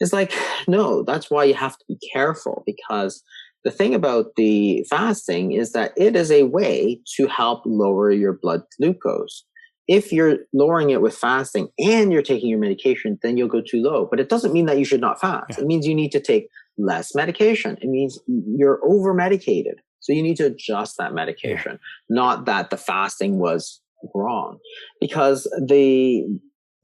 It's like, no, that's why you have to be careful, because the thing about the fasting is that it is a way to help lower your blood glucose. If you're lowering it with fasting and you're taking your medication, then you'll go too low. But it doesn't mean that you should not fast. Yeah. It means you need to take less medication. It means you're over medicated. So you need to adjust that medication, not that the fasting was wrong, because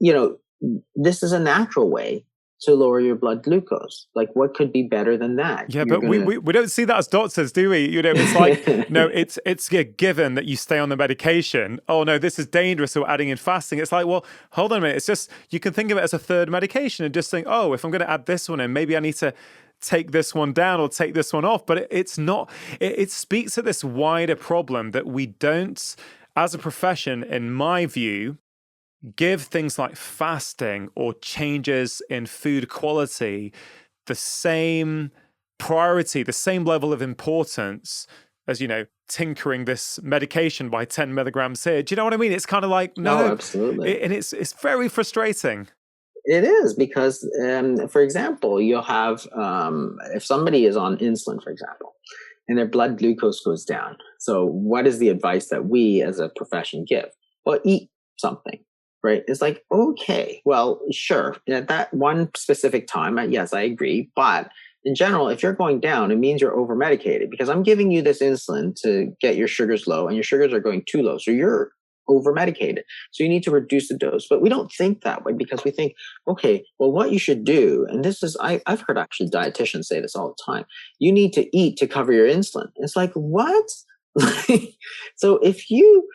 this is a natural way to lower your blood glucose. Like, what could be better than that? Yeah, but we don't see that as doctors, do we? It's like, no, it's a given that you stay on the medication. Oh no, this is dangerous, so we're adding in fasting. It's like, well, hold on a minute. It's just, you can think of it as a third medication and just think, oh, if I'm going to add this one in, maybe I need to take this one down or take this one off. But it's not, it speaks to this wider problem that we don't, as a profession, in my view, give things like fasting or changes in food quality the same priority, the same level of importance as, tinkering this medication by 10 milligrams here. Do you know what I mean? It's kind of like, no, absolutely. And it's very frustrating. It is, because, for example, you'll have, if somebody is on insulin, for example, and their blood glucose goes down. So what is the advice that we as a profession give? Well, eat something. Right? It's like, okay, well, sure. At that one specific time, yes, I agree. But in general, if you're going down, it means you're over medicated, because I'm giving you this insulin to get your sugars low, and your sugars are going too low. So you're over medicated. So you need to reduce the dose. But we don't think that way, because we think, okay, well, what you should do, and this is, I've heard actually dietitians say this all the time, you need to eat to cover your insulin. It's like, what? So if you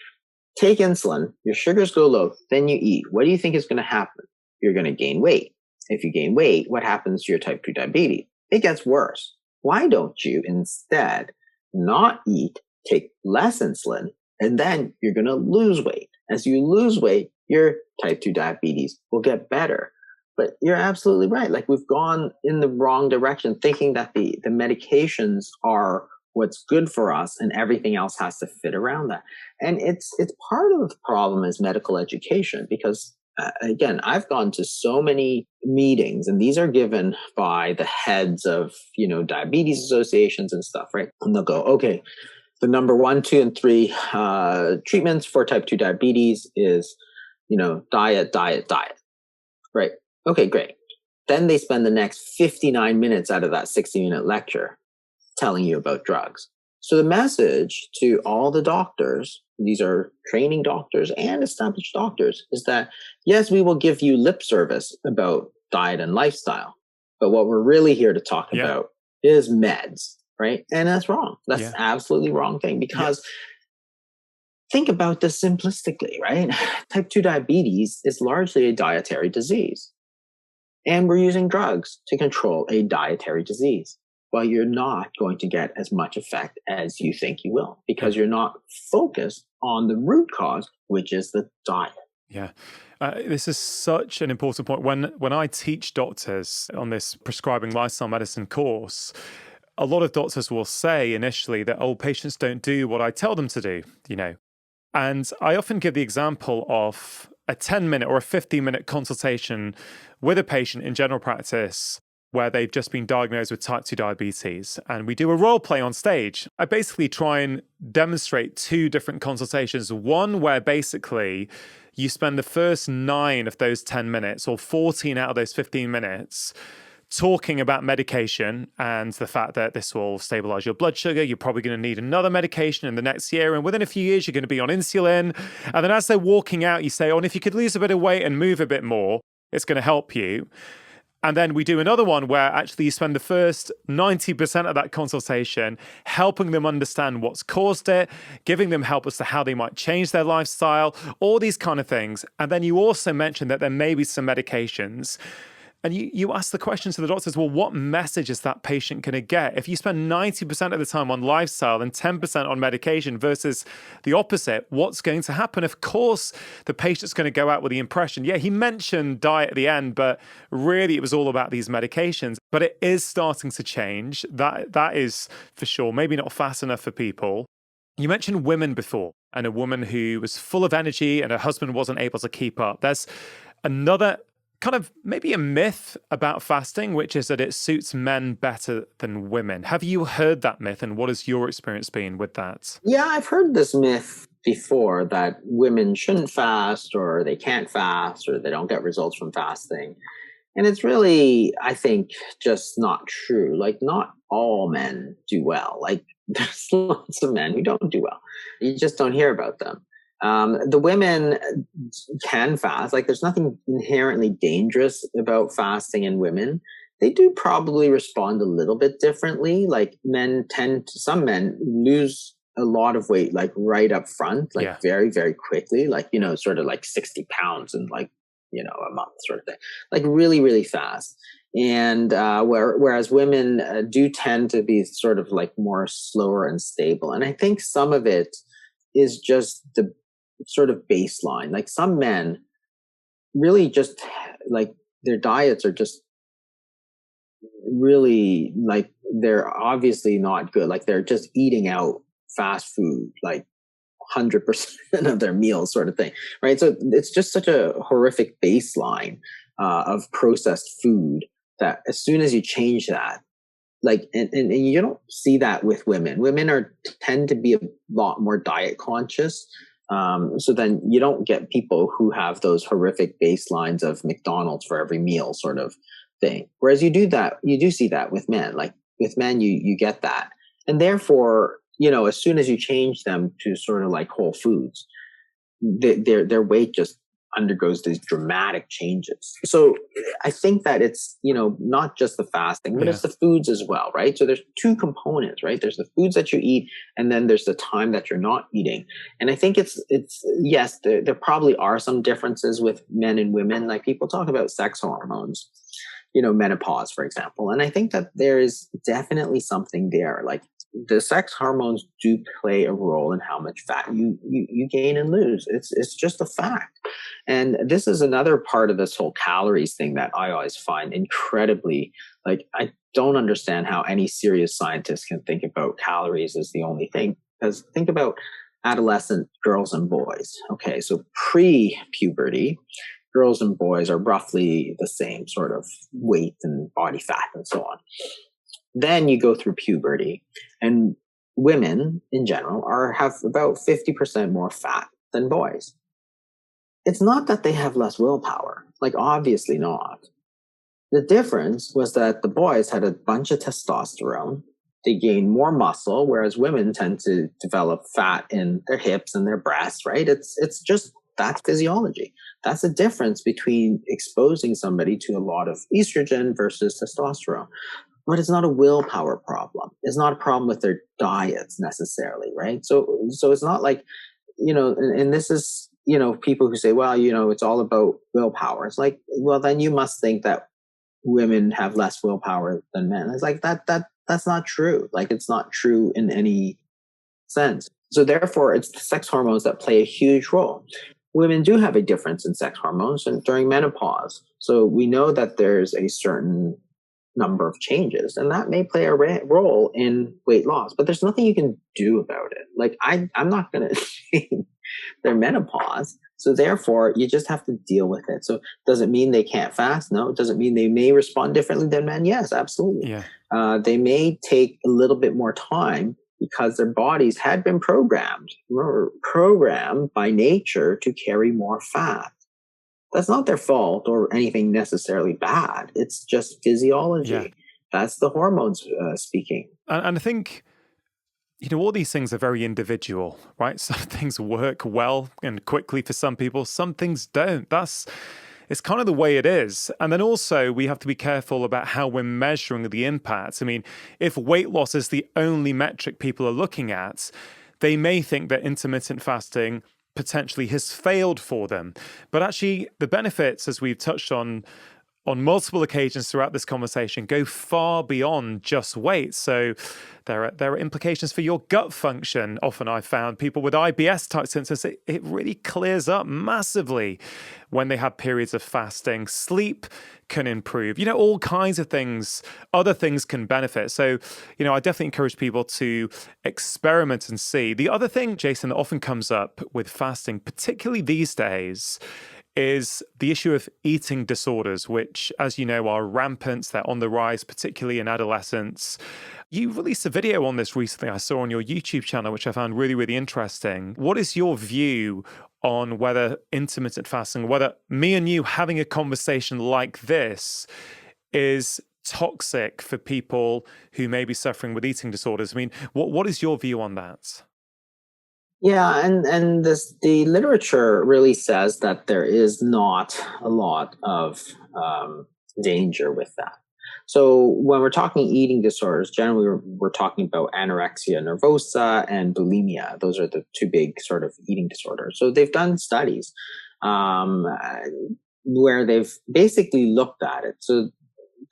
take insulin, your sugars go low, then you eat. What do you think is going to happen? You're going to gain weight. If you gain weight, what happens to your type 2 diabetes? It gets worse. Why don't you instead not eat, take less insulin, and then you're going to lose weight? As you lose weight, your type 2 diabetes will get better. But you're absolutely right. Like, we've gone in the wrong direction, thinking that the medications are what's good for us and everything else has to fit around that. And it's part of the problem is medical education, because again, I've gone to so many meetings, and these are given by the heads of, diabetes associations and stuff, right? And they'll go, okay, the number 1, 2, and 3 treatments for type 2 diabetes is diet, diet, diet. Right. Okay, great. Then they spend the next 59 minutes out of that 60-minute lecture telling you about drugs. So the message to all the doctors, these are training doctors and established doctors, is that yes, we will give you lip service about diet and lifestyle, but what we're really here to talk Yeah. about is meds, right? And that's wrong. That's Yeah. absolutely wrong thing, because think about this simplistically, right? Type 2 diabetes is largely a dietary disease. And we're using drugs to control a dietary disease. Well, you're not going to get as much effect as you think you will, because you're not focused on the root cause, which is the diet. Yeah. This is such an important point. When I teach doctors on this prescribing lifestyle medicine course, a lot of doctors will say initially that, patients don't do what I tell them to do, And I often give the example of a 10-minute or a 15-minute consultation with a patient in general practice where they've just been diagnosed with type 2 diabetes. And we do a role play on stage. I basically try and demonstrate two different consultations. One where basically you spend the first 9 of those 10 minutes or 14 out of those 15 minutes talking about medication and the fact that this will stabilize your blood sugar. You're probably going to need another medication in the next year. And within a few years, you're going to be on insulin. And then as they're walking out, you say, and if you could lose a bit of weight and move a bit more, it's going to help you. And then we do another one where actually you spend the first 90% of that consultation helping them understand what's caused it, giving them help as to how they might change their lifestyle, all these kind of things. And then you also mention that there may be some medications. And you ask the question to the doctors, well, what message is that patient going to get? If you spend 90% of the time on lifestyle and 10% on medication versus the opposite, what's going to happen? Of course, the patient's going to go out with the impression, he mentioned diet at the end, but really it was all about these medications. But it is starting to change. That is for sure. Maybe not fast enough for people. You mentioned women before, and a woman who was full of energy and her husband wasn't able to keep up. There's another kind of maybe a myth about fasting, which is that it suits men better than women. Have you heard that myth, and what has your experience been with that? Yeah, I've heard this myth before that women shouldn't fast, or they can't fast, or they don't get results from fasting. And it's really, I think, just not true. Like, not all men do well. Like, there's lots of men who don't do well. You just don't hear about them. The women can fast. Like, there's nothing inherently dangerous about fasting in women. They do probably respond a little bit differently. Like, some men lose a lot of weight, like right up front, like very, very quickly, like, sort of like 60 pounds in like, a month sort of thing, like really, really fast. And whereas women do tend to be sort of like more slower and stable. And I think some of it is just the sort of baseline. Like, some men really just like their diets are just really like, they're obviously not good. Like, they're just eating out fast food, like 100% of their meals sort of thing. Right. So it's just such a horrific baseline of processed food that as soon as you change that, like, and you don't see that with women. Women tend to be a lot more diet conscious. So then you don't get people who have those horrific baselines of McDonald's for every meal sort of thing. Whereas you do see that with men. Like, with men, you get that. And therefore, as soon as you change them to sort of like whole foods, their weight just undergoes these dramatic changes. So I think that it's, not just the fasting, but it's the foods as well, right? So there's two components, right? There's the foods that you eat, and then there's the time that you're not eating. And I think it's yes, there probably are some differences with men and women. Like, people talk about sex hormones, menopause, for example. And I think that there is definitely something there. Like, the sex hormones do play a role in how much fat you gain and lose. It's just a fact. And this is another part of this whole calories thing that I always find incredibly, like, I don't understand how any serious scientist can think about calories as the only thing. Because think about adolescent girls and boys. Okay, so pre-puberty, girls and boys are roughly the same sort of weight and body fat and so on. Then you go through puberty, and women in general have about 50% more fat than boys. it's not that they have less willpower. Like, obviously not. The difference was that the boys had a bunch of testosterone. They gained more muscle, whereas women tend to develop fat in their hips and their breasts, right? It's just that's physiology. That's the difference between exposing somebody to a lot of estrogen versus testosterone. But it's not a willpower problem. It's not a problem with their diets necessarily, right? So it's not like, and this is, people who say, well, it's all about willpower. It's like, well, then you must think that women have less willpower than men. It's like that's not true. Like, it's not true in any sense. So therefore, it's the sex hormones that play a huge role. Women do have a difference in sex hormones and during menopause. So we know that there's a certain number of changes, and that may play a role in weight loss, but there's nothing you can do about it. Like, I'm not going to change their menopause. So therefore, you just have to deal with it. So does it mean they can't fast? No. Does it mean they may respond differently than men? Yes, absolutely. Yeah. They may take a little bit more time because their bodies had been programmed by nature to carry more fat. That's not their fault or anything necessarily bad. It's just physiology. Yeah. That's the hormones speaking. And I think, all these things are very individual, right? Some things work well and quickly for some people. Some things don't. It's kind of the way it is. And then also we have to be careful about how we're measuring the impact. I mean, if weight loss is the only metric people are looking at, they may think that intermittent fasting potentially has failed for them. But actually, the benefits, as we've touched on multiple occasions throughout this conversation, go far beyond just weight. So there are implications for your gut function. Often I've found people with IBS type symptoms, it really clears up massively when they have periods of fasting. Sleep can improve, all kinds of things, other things can benefit. So, I definitely encourage people to experiment and see. The other thing, Jason, that often comes up with fasting, particularly these days, is the issue of eating disorders, which, as you know, are rampant. They're on the rise, particularly in adolescents. You released a video on this recently, I saw on your YouTube channel, which I found really, really interesting. What is your view on whether intermittent fasting, whether me and you having a conversation like this is toxic for people who may be suffering with eating disorders? I mean, what is your view on that? Yeah, and the literature really says that there is not a lot of danger with that. So when we're talking eating disorders, generally we're talking about anorexia nervosa and bulimia. Those are the two big sort of eating disorders. So they've done studies where they've basically looked at it. So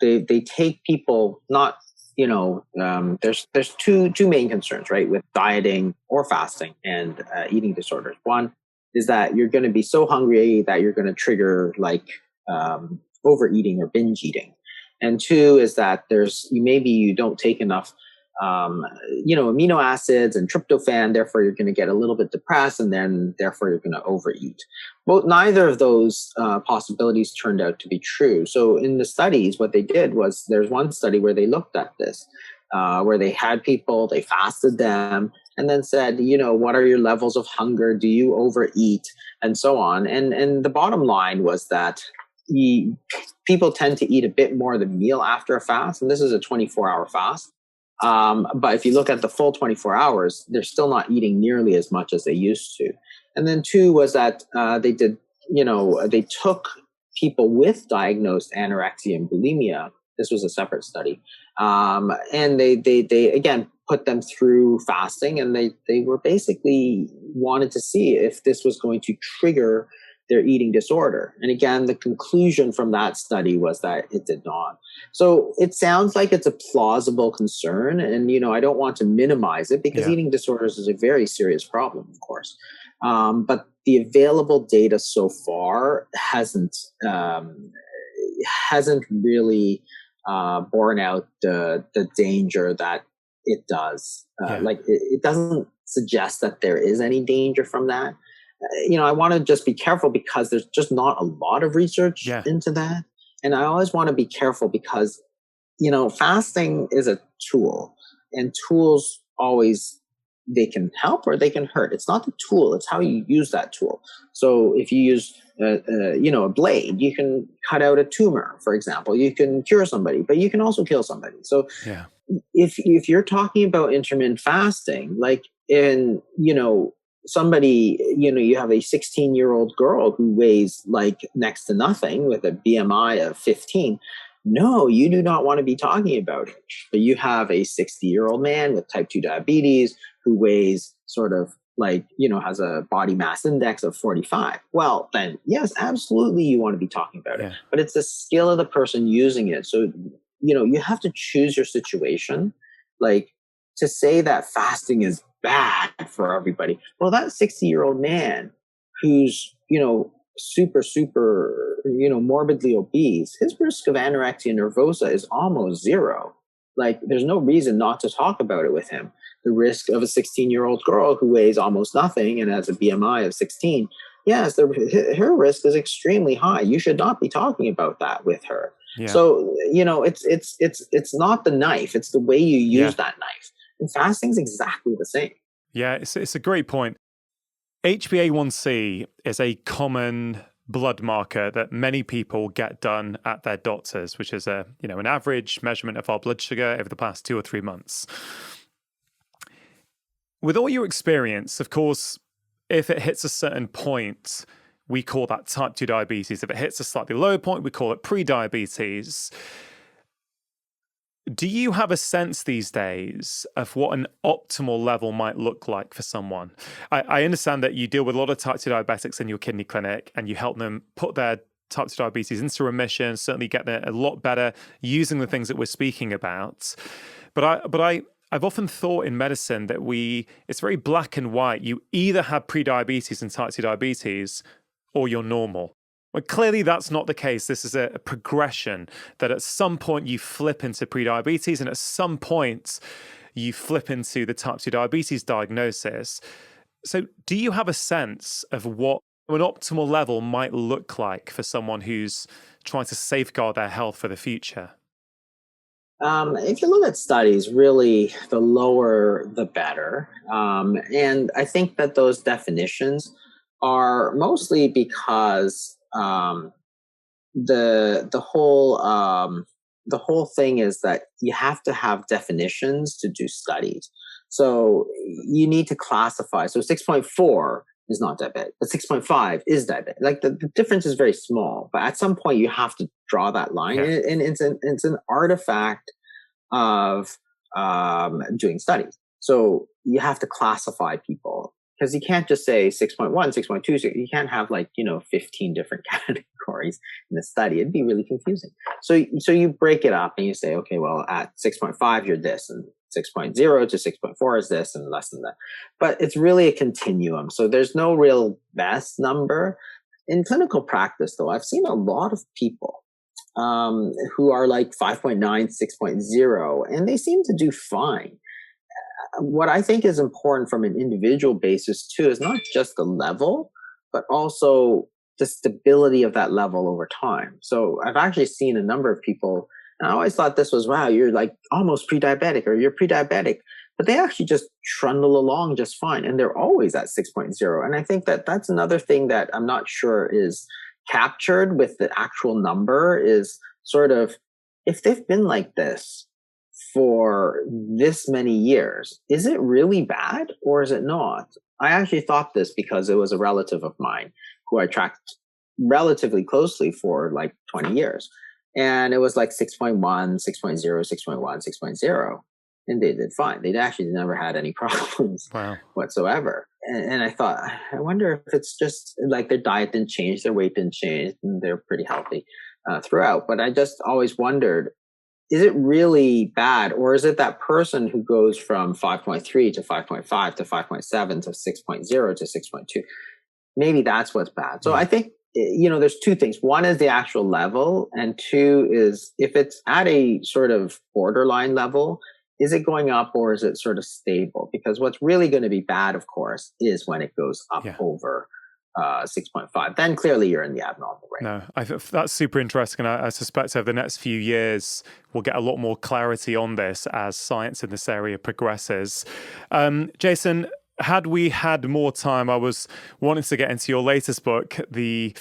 they take people not there's two main concerns, right, with dieting or fasting and eating disorders. One is that you're going to be so hungry that you're going to trigger like overeating or binge eating, and two is that maybe you don't take enough amino acids and tryptophan, therefore you're going to get a little bit depressed, and then therefore you're going to overeat. Well, neither of those possibilities turned out to be true. So in the studies, what they did was, there's one study where they looked at this, where they had people, they fasted them, and then said, what are your levels of hunger? Do you overeat? And so on. And the bottom line was that people tend to eat a bit more of the meal after a fast, and this is a 24-hour fast. But if you look at the full 24 hours, they're still not eating nearly as much as they used to. And then two was that they took people with diagnosed anorexia and bulimia. This was a separate study. And they again put them through fasting, and they were basically wanted to see if this was going to trigger their eating disorder. And again, the conclusion from that study was that it did not. So it sounds like it's a plausible concern. And, I don't want to minimize it, because eating disorders is a very serious problem, of course. But the available data so far hasn't really borne out the danger that it does. It doesn't suggest that there is any danger from that. I want to just be careful, because there's just not a lot of research into that. And I always want to be careful because, fasting is a tool, and tools always they can help or they can hurt. It's not the tool, it's how you use that tool. So if you use a blade, you can cut out a tumor, for example. You can cure somebody, but you can also kill somebody. So Yeah. if you're talking about intermittent fasting, like in, somebody, you have a 16-year-old girl who weighs like next to nothing with a BMI of 15. No, you do not want to be talking about it. But you have a 60-year-old man with type 2 diabetes who weighs sort of like, has a body mass index of 45. Well, then yes, absolutely you want to be talking about it. But it's the skill of the person using it. So, you have to choose your situation. Like, to say that fasting is bad for everybody. Well, that 60-year-old man who's, super, morbidly obese, his risk of anorexia nervosa is almost zero. Like, there's no reason not to talk about it with him. The risk of a 16-year-old girl who weighs almost nothing and has a BMI of 16, yes, her risk is extremely high. You should not be talking about that with her. Yeah. So, it's not the knife, it's the way you use that knife. And fasting's exactly the same. Yeah, it's a great point. HbA1c is a common blood marker that many people get done at their doctors, which is an average measurement of our blood sugar over the past 2 or 3 months. With all your experience, of course, if it hits a certain point, we call that type 2 diabetes. If it hits a slightly lower point, we call it pre-diabetes. Do you have a sense these days of what an optimal level might look like for someone? I understand that you deal with a lot of type 2 diabetics in your kidney clinic and you help them put their type 2 diabetes into remission, certainly get there a lot better using the things that we're speaking about. But I've often thought in medicine that it's very black and white. You either have pre-diabetes and type 2 diabetes or you're normal. Well, clearly that's not the case. This is a progression that at some point you flip into pre-diabetes and at some point you flip into the type 2 diabetes diagnosis. So do you have a sense of what an optimal level might look like for someone who's trying to safeguard their health for the future? If you look at studies, really the lower the better. And I think that those definitions are mostly because the whole thing is that you have to have definitions to do studies. So you need to classify. So 6.4 is not diabetic, but 6.5 is diabetic. Like the difference is very small, but at some point you have to draw that line, and it's an artifact of doing studies. So you have to classify people. Because you can't just say 6.1, 6.2, you can't have 15 different categories in the study. It'd be really confusing. So you break it up and you say, okay, well, at 6.5, you're this, and 6.0 to 6.4 is this, and less than that. But it's really a continuum. So there's no real best number. In clinical practice, though, I've seen a lot of people who are like 5.9, 6.0, and they seem to do fine. What I think is important from an individual basis too is not just the level, but also the stability of that level over time. So I've actually seen a number of people, and I always thought this was, wow, you're like almost pre-diabetic or you're pre-diabetic, but they actually just trundle along just fine. And they're always at 6.0. And I think that that's another thing that I'm not sure is captured with the actual number is sort of, if they've been like this for this many years, is it really bad or is it not? I actually thought this because it was a relative of mine who I tracked relatively closely for like 20 years. And it was like 6.1, 6.0, 6.1, 6.0. And they did fine. They'd actually never had any problems whatsoever. And I thought, I wonder if it's just like their diet didn't change, their weight didn't change, and they're pretty healthy throughout. But I just always wondered, is it really bad? Or is it that person who goes from 5.3 to 5.5 to 5.7 to 6.0 to 6.2? Maybe that's what's bad. So I think, there's two things. One is the actual level. And two is if it's at a sort of borderline level, is it going up or is it sort of stable? Because what's really going to be bad, of course, is when it goes up over 6.5, then clearly you're in the abnormal range. No, that's super interesting. And I suspect over the next few years, we'll get a lot more clarity on this as science in this area progresses. Jason, had we had more time, I was wanting to get into your latest book, the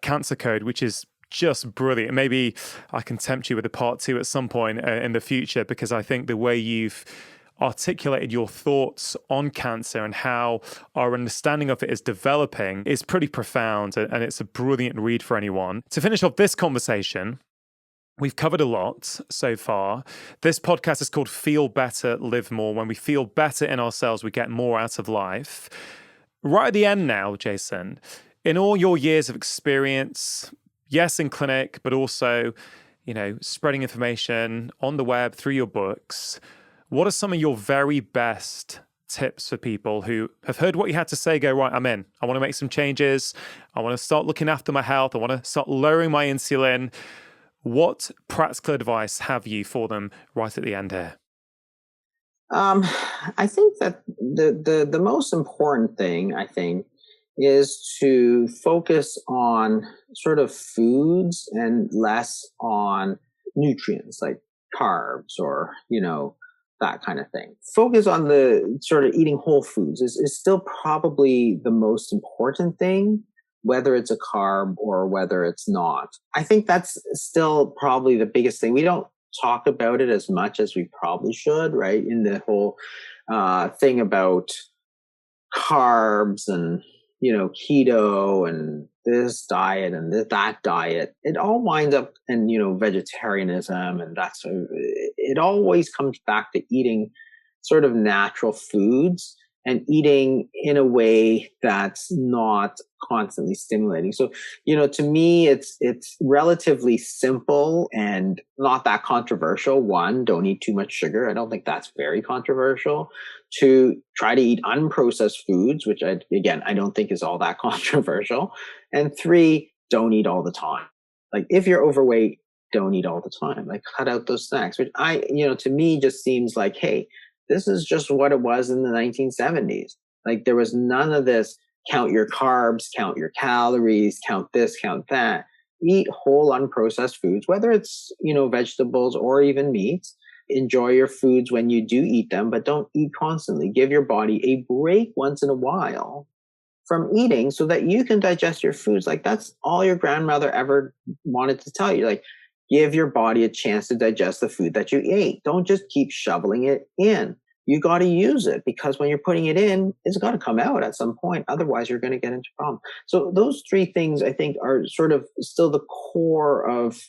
Cancer Code, which is just brilliant. Maybe I can tempt you with a part 2 at some point in the future, because I think the way you've articulated your thoughts on cancer and how our understanding of it is developing is pretty profound, and it's a brilliant read for anyone. To finish off this conversation, we've covered a lot so far. This podcast is called Feel Better, Live More. When we feel better in ourselves, we get more out of life. Right at the end now, Jason, in all your years of experience, yes, in clinic, but also, spreading information on the web through your books, what are some of your very best tips for people who have heard what you had to say, go, right, I'm in. I want to make some changes. I want to start looking after my health. I want to start lowering my insulin. What practical advice have you for them right at the end here? I think that the most important thing, is to focus on sort of foods and less on nutrients like carbs or, that kind of thing. Focus on the sort of eating whole foods is still probably the most important thing, whether it's a carb or whether it's not. I think that's still probably the biggest thing. We don't talk about it as much as we probably should, right? In the whole thing about carbs and, keto and this diet and that diet, it all winds up in, vegetarianism. And it always comes back to eating sort of natural foods and eating in a way that's not constantly stimulating. So, to me, it's relatively simple and not that controversial. One, don't eat too much sugar. I don't think that's very controversial. Two, try to eat unprocessed foods, which I don't think is all that controversial. And three, don't eat all the time. Like if you're overweight, don't eat all the time. Like cut out those snacks, which to me just seems like, hey, this is just what it was in the 1970s. Like there was none of this count your carbs, count your calories, count this, count that. Eat whole unprocessed foods, whether it's, vegetables or even meats. Enjoy your foods when you do eat them, but don't eat constantly. Give your body a break once in a while from eating so that you can digest your foods. Like that's all your grandmother ever wanted to tell you. Like, give your body a chance to digest the food that you ate. Don't just keep shoveling it in. You got to use it because when you're putting it in, it's got to come out at some point. Otherwise, you're going to get into problems. So those three things, I think, are sort of still the core of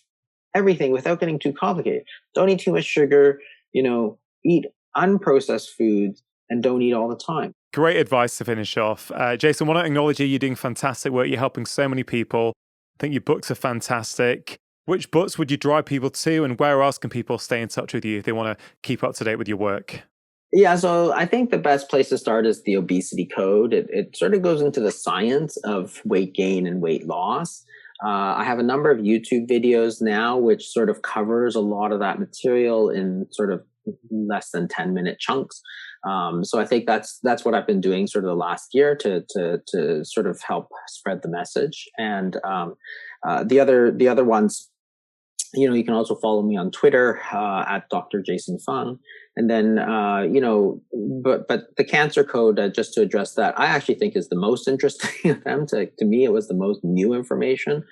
everything without getting too complicated. Don't eat too much sugar, eat unprocessed foods and don't eat all the time. Great advice to finish off. Jason, I want to acknowledge you. You're doing fantastic work. You're helping so many people. I think your books are fantastic. Which books would you drive people to, and where else can people stay in touch with you if they want to keep up to date with your work? Yeah, so I think the best place to start is the Obesity Code. It sort of goes into the science of weight gain and weight loss. I have a number of YouTube videos now, which sort of covers a lot of that material in sort of less than 10-minute chunks. So I think that's what I've been doing sort of the last year to sort of help spread the message. And the other ones, you can also follow me on Twitter at Dr. Jason Fung. And then, but the Cancer Code, just to address that, I actually think is the most interesting of them. To me, it was the most new information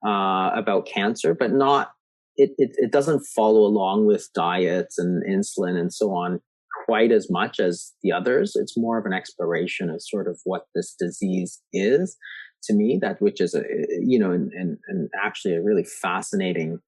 about cancer, but not, it doesn't follow along with diets and insulin and so on quite as much as the others. It's more of an exploration of sort of what this disease is to me, which is and actually a really fascinating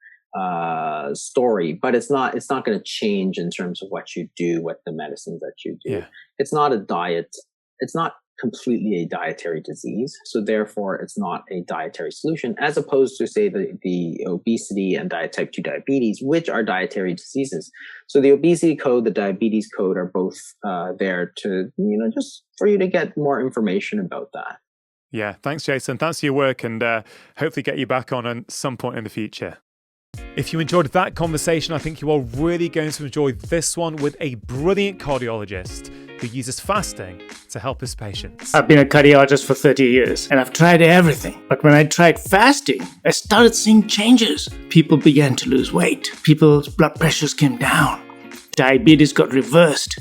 story, but it's not going to change in terms of what you do, what the medicines that you do. Yeah. It's not a diet. It's not completely a dietary disease. So therefore it's not a dietary solution, as opposed to say the obesity and type 2 diabetes, which are dietary diseases. So the Obesity Code, the Diabetes Code are both there to, just for you to get more information about that. Yeah. Thanks, Jason. Thanks for your work, and hopefully get you back on at some point in the future. If you enjoyed that conversation, I think you are really going to enjoy this one with a brilliant cardiologist who uses fasting to to help his patients? I've been a cardiologist for 30 years and I've tried everything. But when I tried fasting, I started seeing changes. People began to lose weight. People's blood pressures came down. Diabetes got reversed.